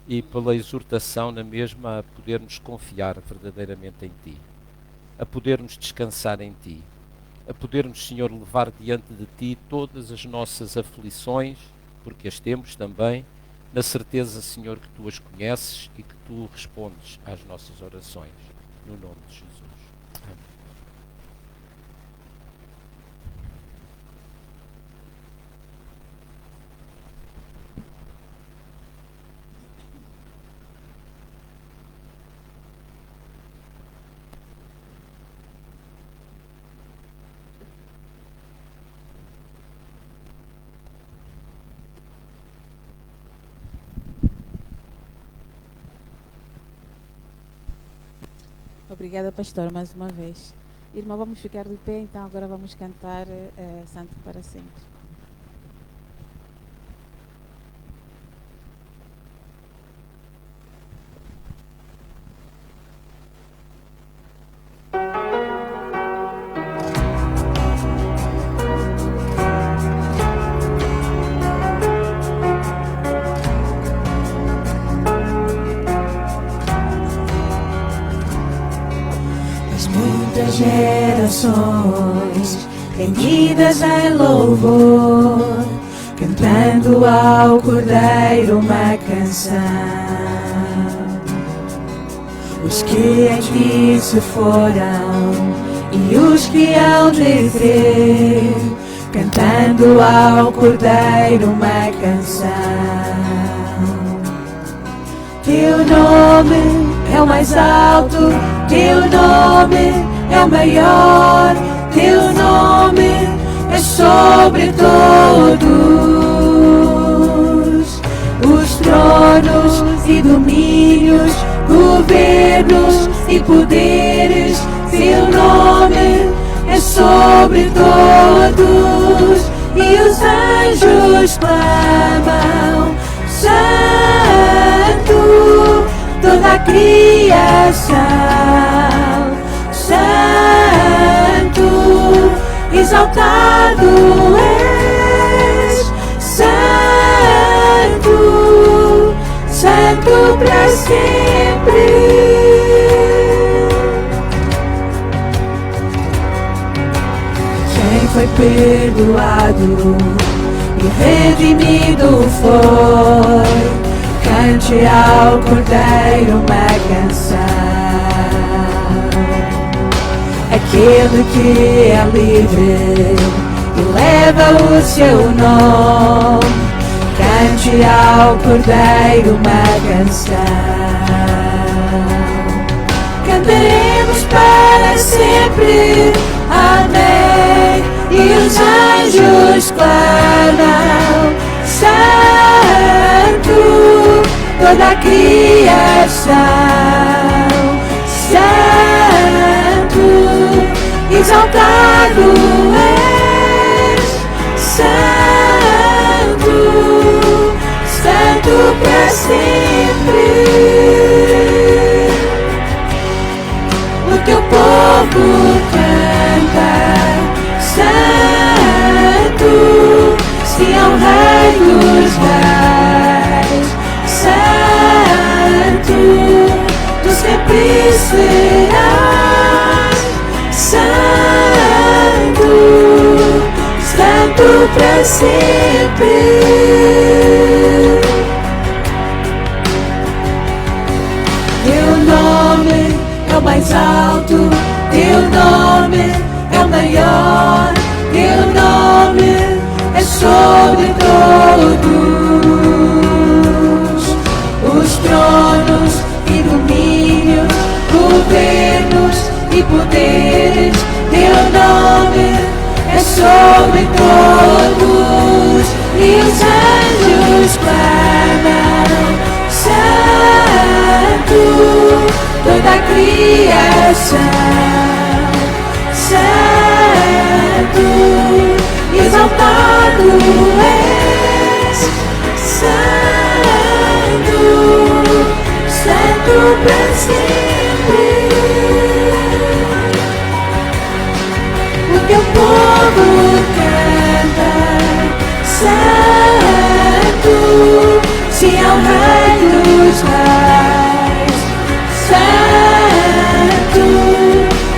e pela exortação na mesma a podermos confiar verdadeiramente em Ti, a podermos descansar em Ti, a podermos, Senhor, levar diante de Ti todas as nossas aflições, porque as temos também, na certeza, Senhor, que Tu as conheces e que Tu respondes às nossas orações, no nome de Jesus. Amém. Obrigada, pastor, mais uma vez. Irmã, vamos ficar de pé, então agora vamos cantar Santo para sempre. Muitas gerações reunidas em louvor, cantando ao Cordeiro uma canção. Os que em ti se foram e os que hão de crer, cantando ao Cordeiro uma canção. Teu nome é o mais alto, teu nome é o maior, teu nome é sobre todos. Os tronos e domínios, governos e poderes, teu nome é sobre todos. E os anjos clamam, Santo, toda a criação, Santo, exaltado és, Santo, Santo para sempre. Quem foi perdoado e redimido foi, cante ao Cordeiro uma canção. Aquele que é livre e leva o seu nome, cante ao Cordeiro uma canção. Cantaremos para sempre, amém. E os anjos clamam, Santo, toda a criação, Santo, exaltado és, Santo, Santo para sempre. O teu povo canta, Santo, se é o Rei dos Reis, Santo, tu sempre serás, Santo, Santo para sempre. Teu nome é o mais alto, teu nome é o maior, teu nome é sobre todos. Os tronos e domínios, governos e poderes, teu nome é sobre todos. E os anjos clamam, Santo, toda a criação, Santo, exaltado és, Santo, Santo para sempre. O teu povo canta, Santo, se é o Rei dos Reis, Santo,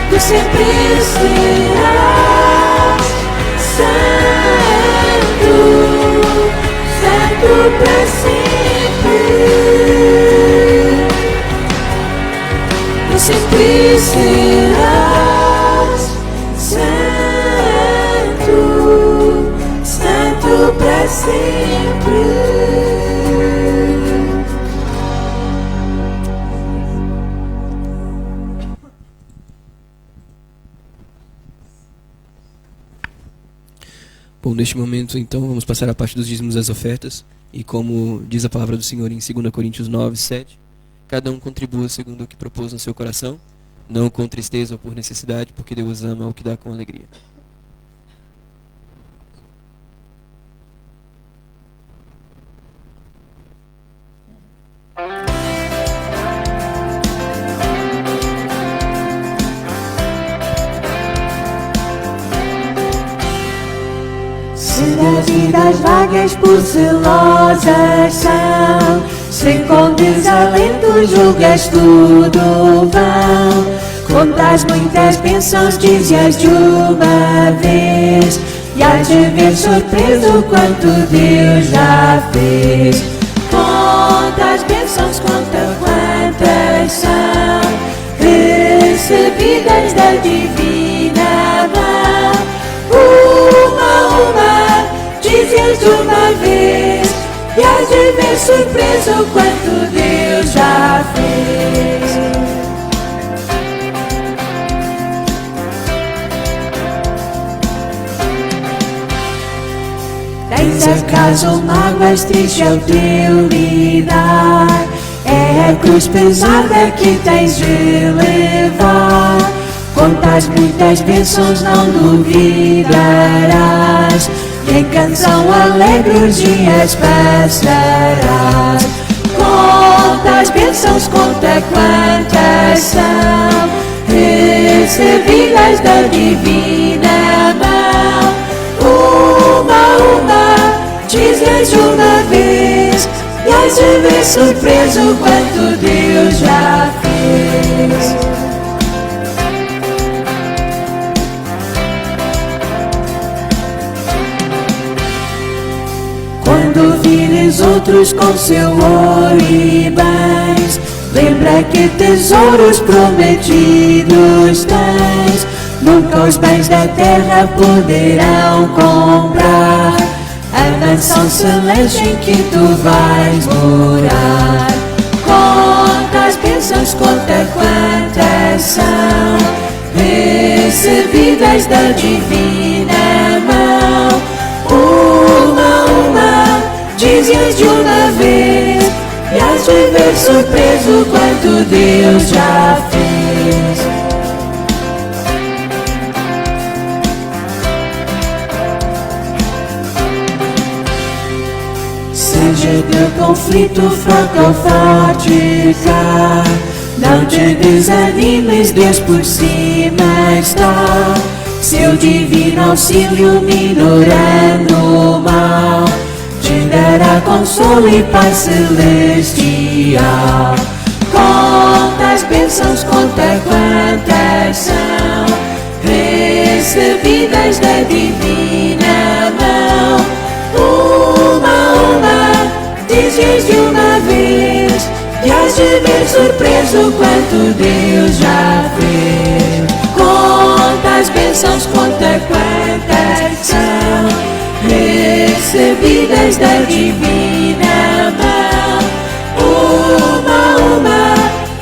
tu sempre serás, Santo, Santo para sempre. Tu sempre serás, Santo, Santo para sempre. Bom, neste momento, então, vamos passar a parte dos dízimos das ofertas. E como diz a palavra do Senhor em 2 Coríntios 9, 7, cada um contribua segundo o que propôs no seu coração, não com tristeza ou por necessidade, porque Deus ama o que dá com alegria. Se na vida as vagas por celosas são, se com desalento julgas tudo vão, contas muitas bênçãos, dize-as de uma vez, e hás de ver surpreso quanto Deus já fez. Conta as bênçãos, conta quantas são, recebidas da divina mão. Uma, dize-as de uma vez, e hás de ver surpreso quanto Deus já fez. Tens acaso mágoas, triste é o teu lidar, é a cruz pesada que tens de levar. Contas muitas bênçãos, não duvidarás, e em canção alegre os dias passarás. Contas bênçãos, conta quantas são, recebidas da divina mão. Uma, dize-as de uma vez, e hás de ver surpreso quanto Deus já fez. Quando vires outros com seu ouro e bens, lembra que tesouros prometidos tens. Nunca os bens da terra poderão comprar a mansão celeste em que tu vais morar. Conta as bênçãos, conta quantas são, recebidas da divina mão. Uma, dize-as de uma vez, e hás de ver surpreso quanto Deus já fez. Seja teu conflito fraco ou forte cá, não te desanimes, Deus por cima está. Seu divino auxílio minorando o mal, te dará consolo e paz celestial. Conta as bênçãos, conta quantas são, recebidas da divina mão. Uma, dize-as de uma vez, e hás de ver surpreso quanto Deus já fez. Conta as bênçãos, conta quantas são, recebidas da divina mão. Uma,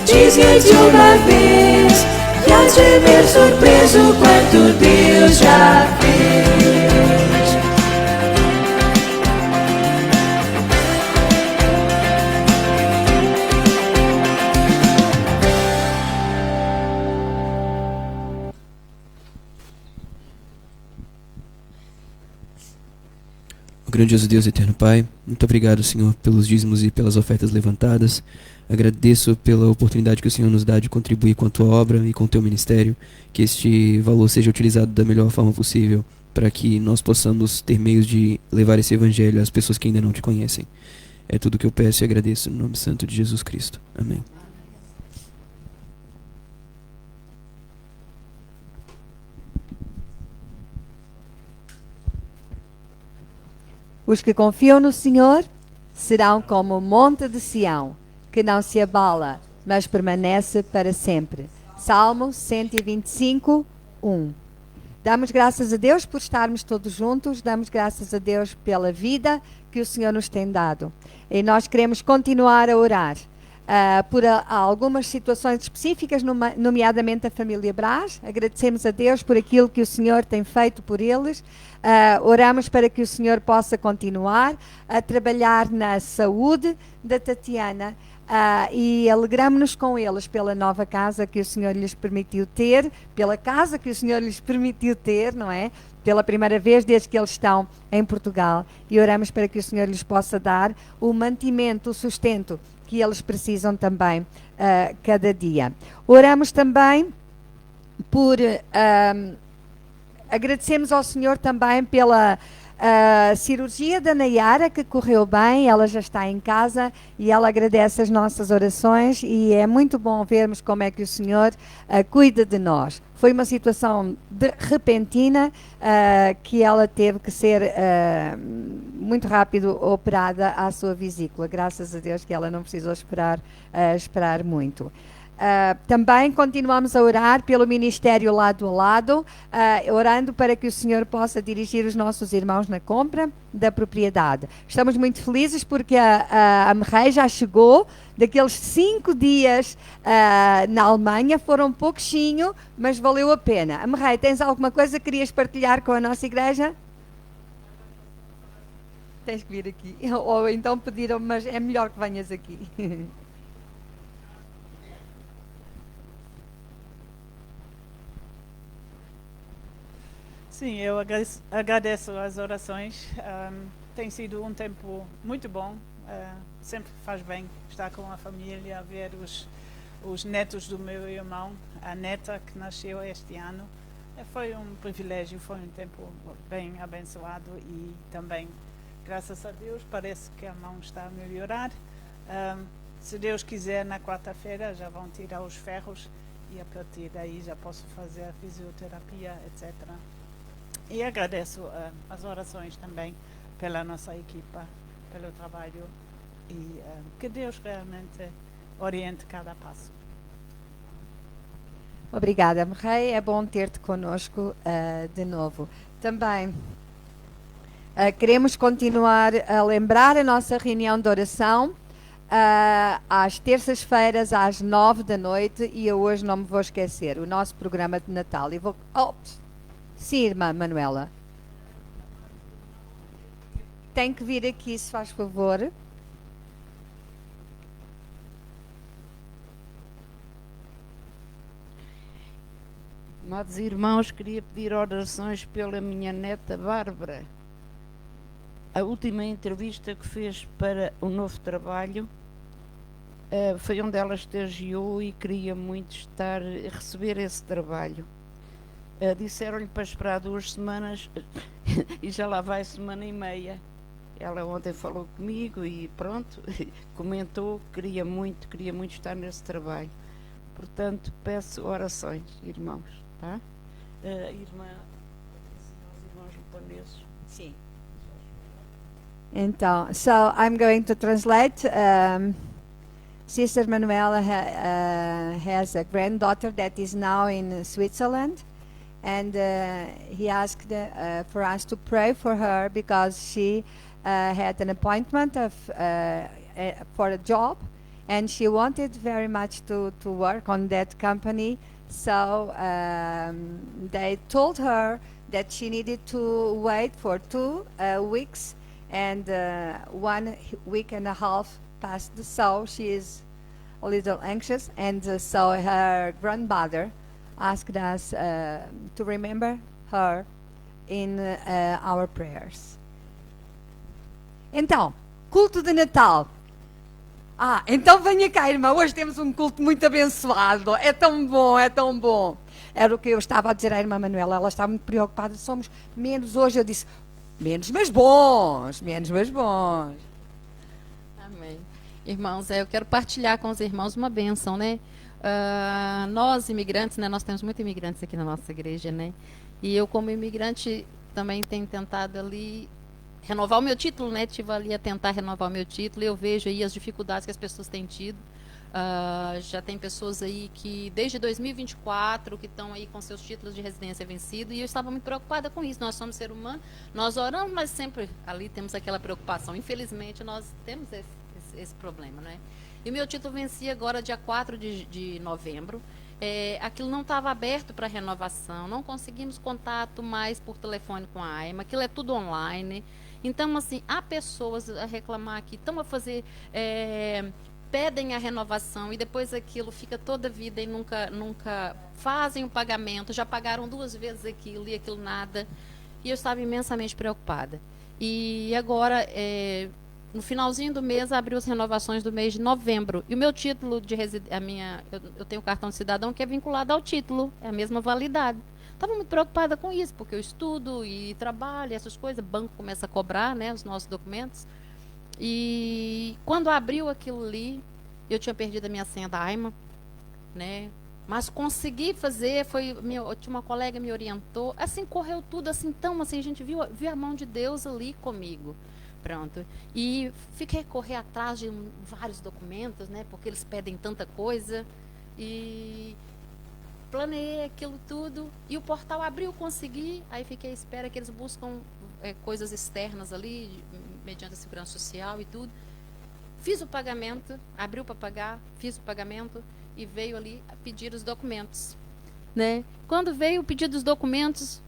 dize-as de uma vez, e hás de ver surpreso quanto Deus já fez. Grandioso Deus, eterno Pai, muito obrigado, Senhor, pelos dízimos e pelas ofertas levantadas. Agradeço pela oportunidade que o Senhor nos dá de contribuir com a Tua obra e com o Teu ministério, que este valor seja utilizado da melhor forma possível, para que nós possamos ter meios de levar esse evangelho às pessoas que ainda não Te conhecem. É tudo que eu peço e agradeço no nome santo de Jesus Cristo. Amém. Os que confiam no Senhor serão como o monte de Sião, que não se abala, mas permanece para sempre. Salmo 125, 1. Damos graças a Deus por estarmos todos juntos, damos graças a Deus pela vida que o Senhor nos tem dado. E nós queremos continuar a orar por algumas situações específicas, nomeadamente a família Brás. Agradecemos a Deus por aquilo que o Senhor tem feito por eles. Oramos para que o Senhor possa continuar a trabalhar na saúde da Tatiana e alegramos-nos com eles pela nova casa que o Senhor lhes permitiu ter, pela casa que o Senhor lhes permitiu ter, não é? Pela primeira vez desde que eles estão em Portugal. E oramos para que o Senhor lhes possa dar o mantimento, o sustento que eles precisam também cada dia. Oramos também por... agradecemos ao Senhor também pela cirurgia da Nayara, que correu bem, ela já está em casa e ela agradece as nossas orações e é muito bom vermos como é que o Senhor cuida de nós. Foi uma situação repentina que ela teve que ser muito rápido operada à sua vesícula. Graças a Deus que ela não precisou esperar muito. Também continuamos a orar pelo Ministério Lado a Lado, orando para que o Senhor possa dirigir os nossos irmãos na compra da propriedade. Estamos muito felizes porque a Merrei já chegou. Daqueles 5 dias na Alemanha, foram pouquinho, mas valeu a pena. A Merrei, tens alguma coisa que querias partilhar com a nossa igreja? Tens que vir aqui. Ou então pediram, mas é melhor que venhas aqui. Sim, eu agradeço as orações. Tem sido um tempo muito bom. Sempre faz bem estar com a família, ver os netos do meu irmão, a neta que nasceu este ano. Foi um privilégio, foi um tempo bem abençoado e também, graças a Deus, parece que a mão está a melhorar. Se Deus quiser, na quarta-feira já vão tirar os ferros e a partir daí já posso fazer a fisioterapia, etc. E agradeço as orações também pela nossa equipa, pelo trabalho e que Deus realmente oriente cada passo. Obrigada, Merrei. É bom ter-te connosco de novo. Também queremos continuar a lembrar a nossa reunião de oração às terças-feiras, às 9 da noite, e eu hoje não me vou esquecer, o nosso programa de Natal. Sim, irmã Manuela. Tem que vir aqui, se faz favor. Amados irmãos, queria pedir orações pela minha neta Bárbara. A última entrevista que fez para o novo trabalho foi onde ela estagiou e queria muito receber esse trabalho. Disseram-lhe para esperar 2 semanas e já lá vai 1 semana e meia. Ela ontem falou comigo e pronto, comentou que queria muito estar nesse trabalho. Portanto, peço orações, irmãos, tá? Irmã, os irmãos japoneses. Sim. Então, so I'm going to translate. Sister Manuela has a granddaughter that is now in Switzerland. And he asked for us to pray for her because she had an appointment for a job, and she wanted very much to work on that company. So they told her that she needed to wait for 2 weeks, and 1 week and a half passed. So she is a little anxious, and so her grandmother asked us to remember her in our prayers. Então, culto de Natal. Então venha cá, irmã. Hoje temos um culto muito abençoado. É tão bom, é tão bom. Era o que eu estava a dizer à irmã Manuela. Ela está muito preocupada. Somos menos hoje. Eu disse, menos mas bons. Menos mas bons. Amém. Irmãos, eu quero partilhar com os irmãos uma bênção, né? Nós imigrantes, né? Nós temos muitos imigrantes aqui na nossa igreja, né? E eu como imigrante também tenho tentado ali renovar o meu título, né? Estive ali a tentar renovar o meu título e eu vejo aí as dificuldades que as pessoas têm tido. Já tem pessoas aí que desde 2024 que estão aí com seus títulos de residência vencidos e eu estava muito preocupada com isso. Nós somos ser humano, nós oramos, mas sempre ali temos aquela preocupação. Infelizmente nós temos esse problema, né? E o meu título vencia agora dia 4 de novembro. Aquilo não estava aberto para renovação, não conseguimos contato mais por telefone com a AIMA, aquilo é tudo online. Então, assim, há pessoas a reclamar que estão a fazer pedem a renovação e depois aquilo fica toda a vida e nunca fazem o pagamento, já pagaram 2 vezes aquilo e aquilo nada. E eu estava imensamente preocupada. E agora, no finalzinho do mês, abriu as renovações do mês de novembro. E o meu título de residência, eu tenho cartão de cidadão que é vinculado ao título, é a mesma validade. Estava muito preocupada com isso, porque eu estudo e trabalho, essas coisas, o banco começa a cobrar, né, os nossos documentos. E quando abriu aquilo ali, eu tinha perdido a minha senha da AIMA, né? Mas consegui fazer, tinha uma colega me orientou, assim, correu tudo, assim, tão assim, a gente viu a mão de Deus ali comigo. Pronto. E fiquei correr atrás de vários documentos, né? Porque eles pedem tanta coisa. E planeei aquilo tudo. E o portal abriu, consegui. Aí fiquei à espera que eles buscam coisas externas ali, mediante a segurança social e tudo. Fiz o pagamento, abriu para pagar, fiz o pagamento e veio ali a pedir os documentos, né? Quando veio o pedido dos documentos,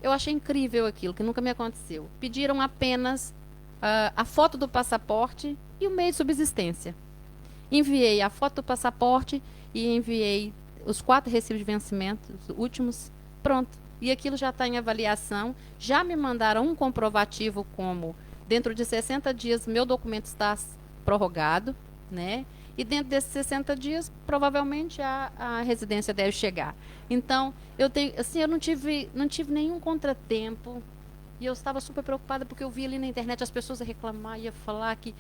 eu achei incrível aquilo, que nunca me aconteceu. Pediram apenas a foto do passaporte e o meio de subsistência. Enviei a foto do passaporte e enviei os 4 recibos de vencimento, os últimos, pronto. E aquilo já está em avaliação. Já me mandaram um comprovativo como dentro de 60 dias meu documento está prorrogado, né? E dentro desses 60 dias, provavelmente a residência deve chegar. Então, eu não tive nenhum contratempo. E eu estava super preocupada porque eu vi ali na internet as pessoas a reclamar, ia falar que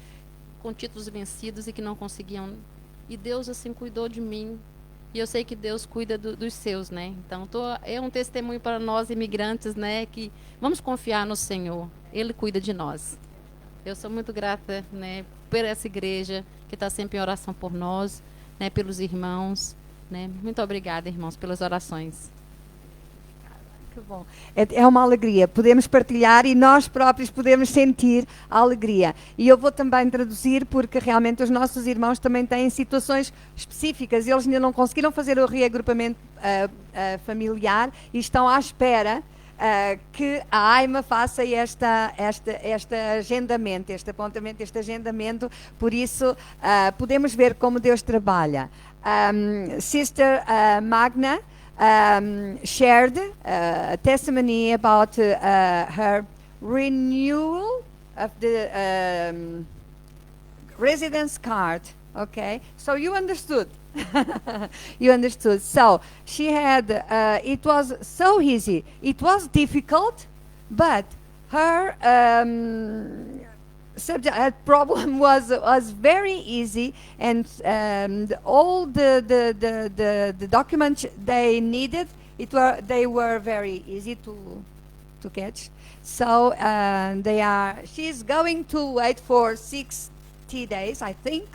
com títulos vencidos e que não conseguiam. E Deus assim cuidou de mim. E eu sei que Deus cuida dos seus, né? Então, é um testemunho para nós imigrantes, né? Que vamos confiar no Senhor. Ele cuida de nós. Eu sou muito grata, né, por essa igreja que está sempre em oração por nós, né, pelos irmãos, né? Muito obrigada, irmãos, pelas orações. Que bom. É uma alegria. Podemos partilhar e nós próprios podemos sentir a alegria. E eu vou também traduzir porque realmente os nossos irmãos também têm situações específicas. Eles ainda não conseguiram fazer o reagrupamento familiar e estão à espera que a AIMA faça este agendamento, este apontamento, este agendamento. Por isso, podemos ver como Deus trabalha. Sister Magna shared a testimony about her renewal of the residence card. Okay, so you understood. You understood. So she had, it was so easy. It was difficult, but her subject problem was very easy, and all the documents they needed, they were very easy to catch. So she's going to wait for 60 days, I think,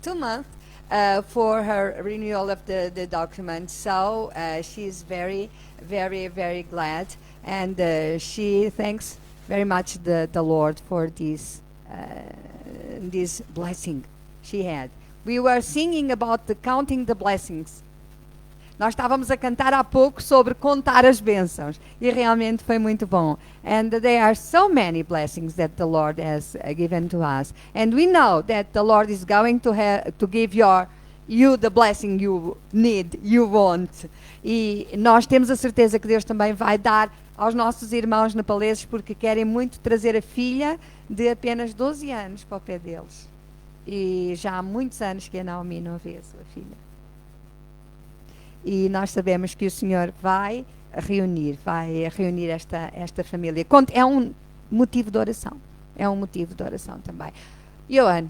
2 months. For her renewal of the document. So she's very, very, very glad, and she thanks very much the Lord for this blessing she had. We were singing about counting the blessings. Nós estávamos a cantar há pouco sobre contar as bênçãos e realmente foi muito bom. And there are so many blessings that the Lord has given to us. And we know that the Lord is going to give you the blessing you need, you want. E nós temos a certeza que Deus também vai dar aos nossos irmãos nepaleses porque querem muito trazer a filha de apenas 12 anos para o pé deles. E já há muitos anos que a Naomi não vê a sua filha. E nós sabemos que o Senhor vai reunir esta família. É um motivo de oração. É um motivo de oração também. Johan.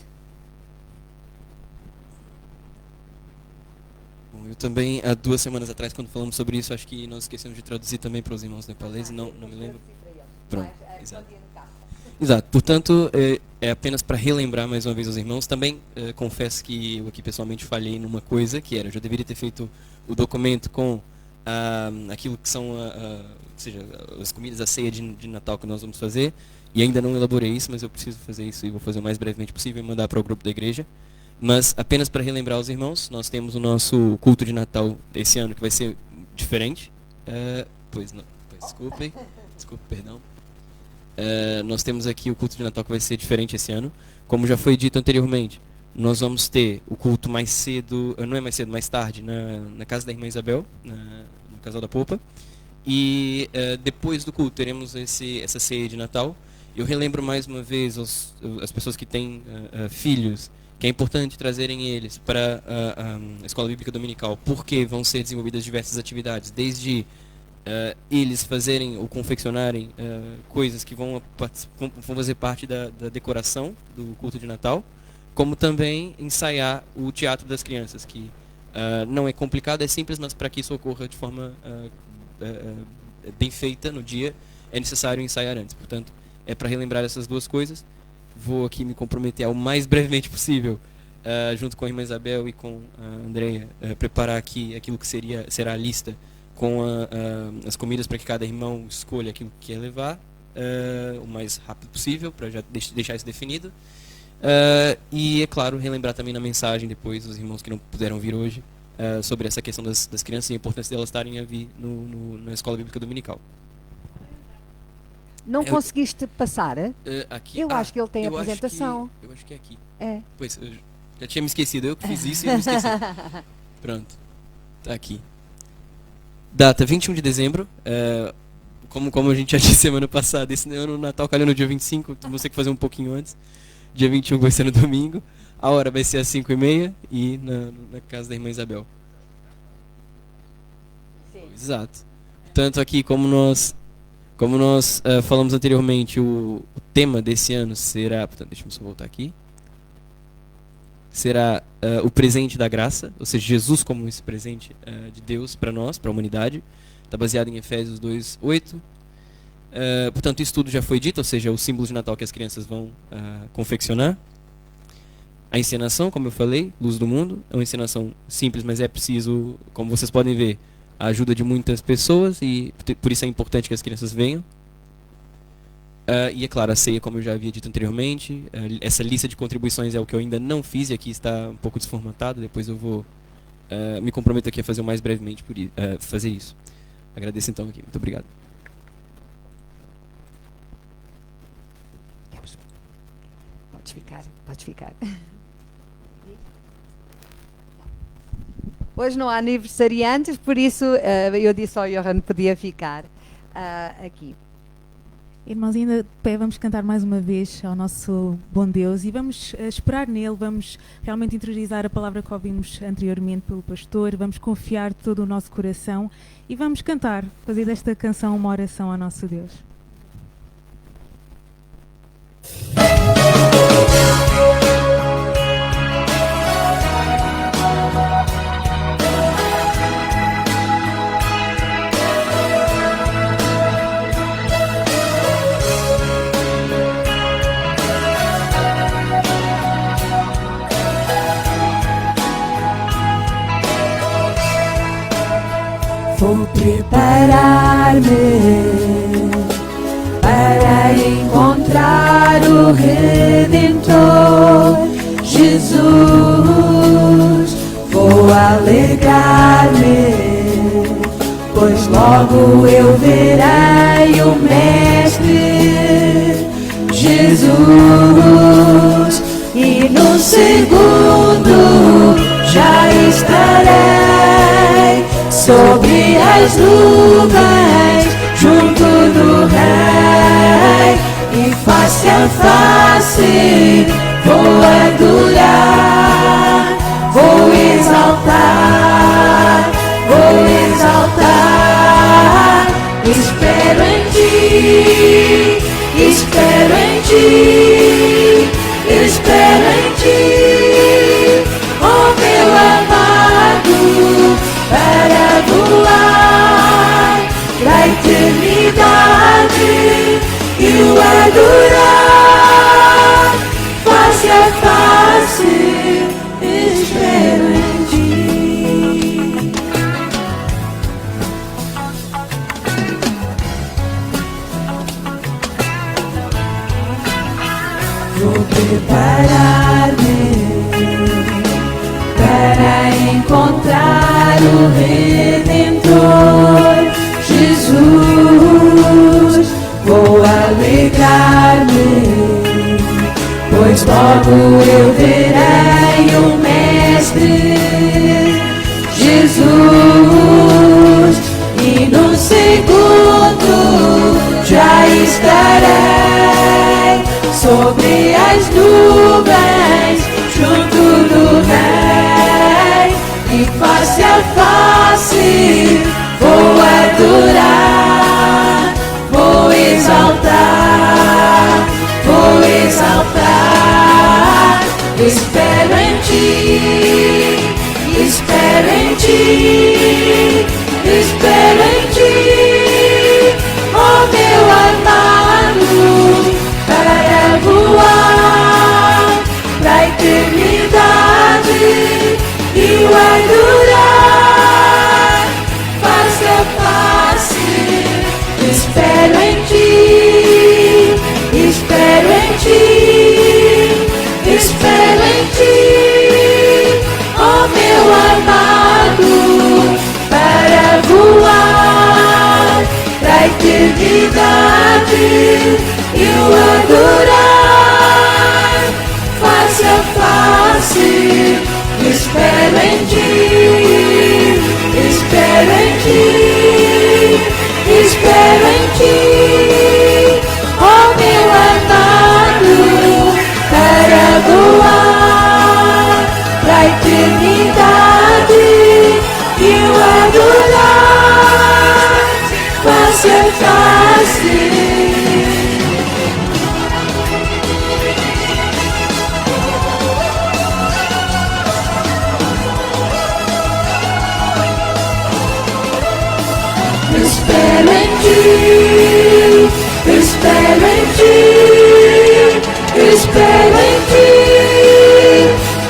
Bom, eu também, há 2 semanas atrás, quando falamos sobre isso, acho que nós esquecemos de traduzir também para os irmãos nepaleses. Não me lembro. Pronto, exato. Exato, portanto, é apenas para relembrar mais uma vez aos irmãos. Também confesso que eu aqui pessoalmente falhei numa coisa, que era, eu já deveria ter feito o documento com aquilo que são ou seja, as comidas, a ceia de Natal que nós vamos fazer, e ainda não elaborei isso, mas eu preciso fazer isso e vou fazer o mais brevemente possível e mandar para o grupo da igreja. Mas apenas para relembrar aos irmãos, nós temos o nosso culto de Natal esse ano que vai ser diferente. Desculpe, perdão. Nós temos aqui o culto de Natal que vai ser diferente esse ano. Como já foi dito anteriormente, nós vamos ter o culto mais cedo, não é mais cedo, mais tarde, na casa da irmã Isabel, no Casal da Popa. E depois do culto teremos essa ceia de Natal. Eu relembro mais uma vez as pessoas que têm filhos, que é importante trazerem eles para a Escola Bíblica Dominical, porque vão ser desenvolvidas diversas atividades, desde eles fazerem ou confeccionarem coisas que vão fazer parte da decoração do culto de Natal, como também ensaiar o teatro das crianças, que não é complicado, é simples, mas para que isso ocorra de forma bem feita no dia, é necessário ensaiar antes. Portanto, é para relembrar essas duas coisas. Vou aqui me comprometer ao mais brevemente possível, junto com a irmã Isabel e com a Andrea, preparar aqui aquilo que será a lista com as comidas para que cada irmão escolha aquilo que quer levar, o mais rápido possível, para já deixar isso definido. E, é claro, relembrar também na mensagem depois os irmãos que não puderam vir hoje, sobre essa questão das crianças e a importância delas estarem a vir na Escola Bíblica Dominical. Não conseguiste passar? Aqui, eu acho que ele tem apresentação. Eu acho que é aqui. É. Pois, eu já tinha me esquecido. Eu que fiz isso e eu me esqueci. Pronto. Tá aqui. Data 21 de dezembro. Como a gente já disse semana passada, esse ano o Natal calhou no dia 25, então você que fazer um pouquinho antes. Dia 21 vai ser no domingo. A hora vai ser às 5h30 e na casa da irmã Isabel. Sim. Exato. Tanto aqui como nós falamos anteriormente, o tema desse ano será, portanto, deixa eu só voltar aqui, será o presente da graça, ou seja, Jesus como esse presente de Deus para nós, para a humanidade. Está baseado em Efésios 2:8. Portanto, isso tudo já foi dito, ou seja, o símbolo de Natal que as crianças vão confeccionar. A encenação, como eu falei, Luz do Mundo, é uma encenação simples, mas é preciso, como vocês podem ver, a ajuda de muitas pessoas e por isso é importante que as crianças venham. E é claro, a ceia, como eu já havia dito anteriormente, essa lista de contribuições é o que eu ainda não fiz e aqui está um pouco desformatado, depois eu vou me comprometo aqui a fazer o mais brevemente fazer isso. Agradeço então aqui, muito obrigado. Pode ficar. Hoje não há aniversariantes, por isso eu disse ao Johan que podia ficar aqui. Irmãos, ainda de pé, vamos cantar mais uma vez ao nosso bom Deus e vamos esperar nele, vamos realmente interiorizar a palavra que ouvimos anteriormente pelo pastor, vamos confiar todo o nosso coração e vamos cantar, fazer desta canção uma oração ao nosso Deus. Vou preparar-me para encontrar o Redentor Jesus. Vou alegrar-me, pois logo eu verei o Mestre Jesus. E no segundo já estarei sobre as nuvens, junto do Rei, e face a face vou adorar, vou exaltar, espero em ti, espero em ti, espero em ti, oh meu amado, para voar pra eternidade e o adorar face a face, espero em ti. Vou preparar-me para encontrar o Redentor Jesus. Vou alegrar-me, pois logo eu verei meu mestre, Jesus, e no segundo já estarei sobre as nuvens, junto do Rei, e face a face vou adorar, vou exaltar, vou exaltar. Espero em ti, espero em ti, espero em ti, oh meu amado, para voar pra eternidade e o adorar face a face. Espero em ti, espero em ti, espero em ti, oh meu amado, para voar pra eternidade e o adorar face a face. Espero em ti, espero em ti, espero em ti, oh meu amado, para voar pra eternidade e o adorar face a face. Espero em ti, espero em ti, espero em ti,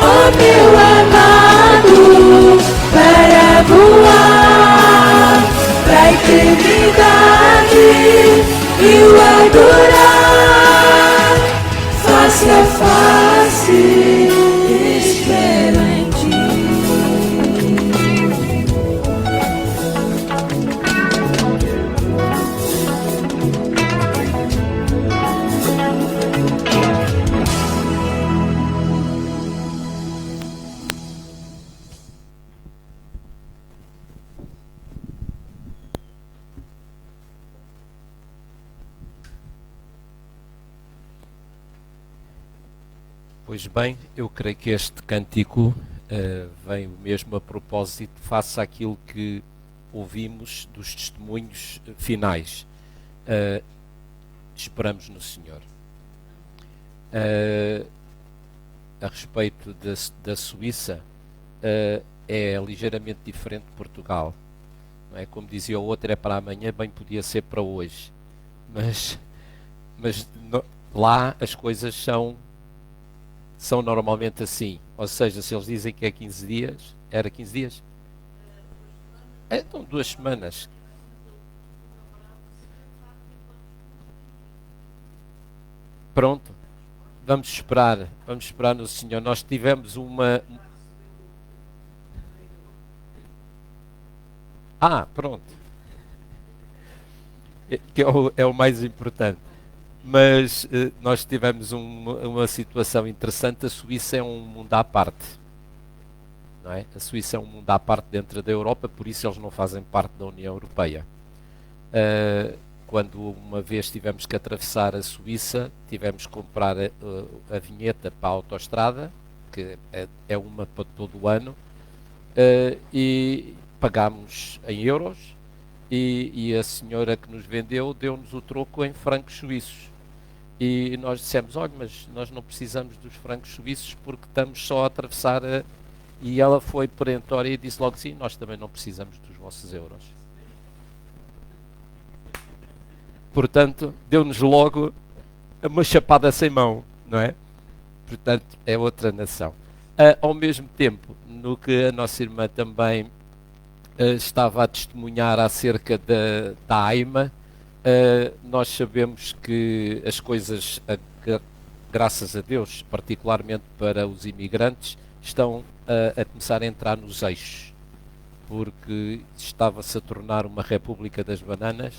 oh meu amado, para voar pra eternidade e o adorar face a face. Espero em ti. Pois bem, eu creio que este cântico vem mesmo a propósito face àquilo que ouvimos dos testemunhos finais. Esperamos no Senhor. A respeito da Suíça, é ligeiramente diferente de Portugal. Não é? Como dizia o outro, é para amanhã, bem podia ser para hoje. Mas lá as coisas são normalmente assim. Ou seja, se eles dizem que é 15 dias, era 15 dias? Então 2 semanas. Pronto. Vamos esperar no Senhor. Nós tivemos uma... pronto. Que é o mais importante. Mas nós tivemos uma situação interessante. A Suíça é um mundo à parte, não é? A Suíça é um mundo à parte dentro da Europa, por isso eles não fazem parte da União Europeia. Quando uma vez tivemos que atravessar a Suíça, tivemos que comprar a vinheta para a autoestrada, que é uma para todo o ano, e pagámos em euros, e a senhora que nos vendeu deu-nos o troco em francos suíços. E nós dissemos, olha, mas nós não precisamos dos francos suíços porque estamos só a atravessar E ela foi perentória e disse logo assim, nós também não precisamos dos vossos euros. Portanto, deu-nos logo uma chapada sem mão, não é? Portanto, é outra nação. Ao mesmo tempo, no que a nossa irmã também estava a testemunhar acerca da AIMA, nós sabemos que as coisas, graças a Deus, particularmente para os imigrantes, estão a começar a entrar nos eixos, porque estava-se a tornar uma república das bananas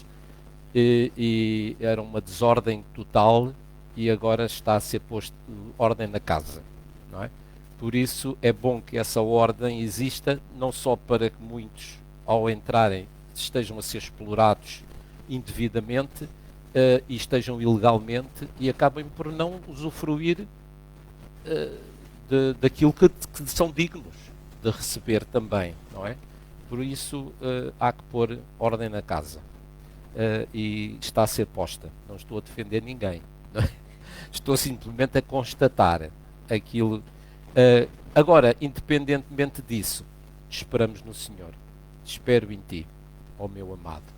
e era uma desordem total, e agora está a ser posto ordem na casa, não é? Por isso é bom que essa ordem exista, não só para que muitos, ao entrarem, estejam a ser explorados indevidamente e estejam ilegalmente e acabem por não usufruir daquilo que são dignos de receber também, não é? Por isso há que pôr ordem na casa e está a ser posta. Não estou a defender ninguém, não é? Estou simplesmente a constatar aquilo. Agora, independentemente disso, esperamos no Senhor. Espero em Ti, ó meu amado.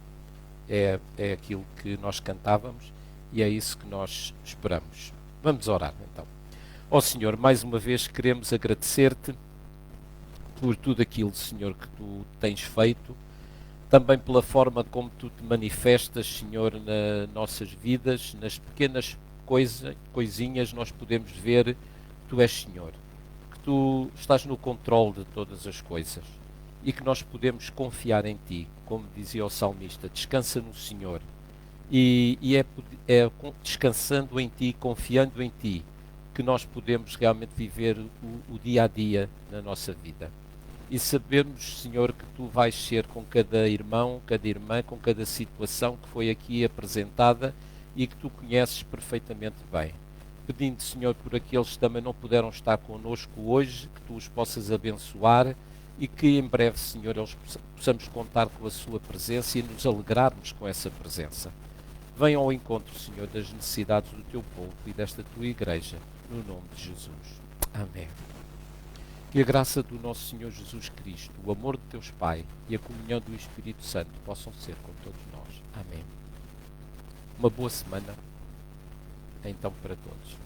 É aquilo que nós cantávamos e é isso que nós esperamos. Vamos orar então. Ó Senhor, mais uma vez queremos agradecer-te por tudo aquilo, Senhor, que Tu tens feito, também pela forma como Tu te manifestas, Senhor, nas nossas vidas, nas pequenas coisinhas nós podemos ver que Tu és Senhor, que Tu estás no controle de todas as coisas e que nós podemos confiar em Ti, como dizia o salmista, descansa no Senhor. E é descansando em Ti, confiando em Ti, que nós podemos realmente viver o dia a dia na nossa vida. E sabermos, Senhor, que Tu vais ser com cada irmão, cada irmã, com cada situação que foi aqui apresentada e que Tu conheces perfeitamente bem. Pedindo, Senhor, por aqueles que também não puderam estar connosco hoje, que Tu os possas abençoar e que em breve, Senhor, eles possamos contar com a Sua presença e nos alegrarmos com essa presença. Venha ao encontro, Senhor, das necessidades do Teu povo e desta Tua Igreja, no nome de Jesus. Amém. Que a graça do nosso Senhor Jesus Cristo, o amor de Deus Pai e a comunhão do Espírito Santo possam ser com todos nós. Amém. Uma boa semana, então, para todos.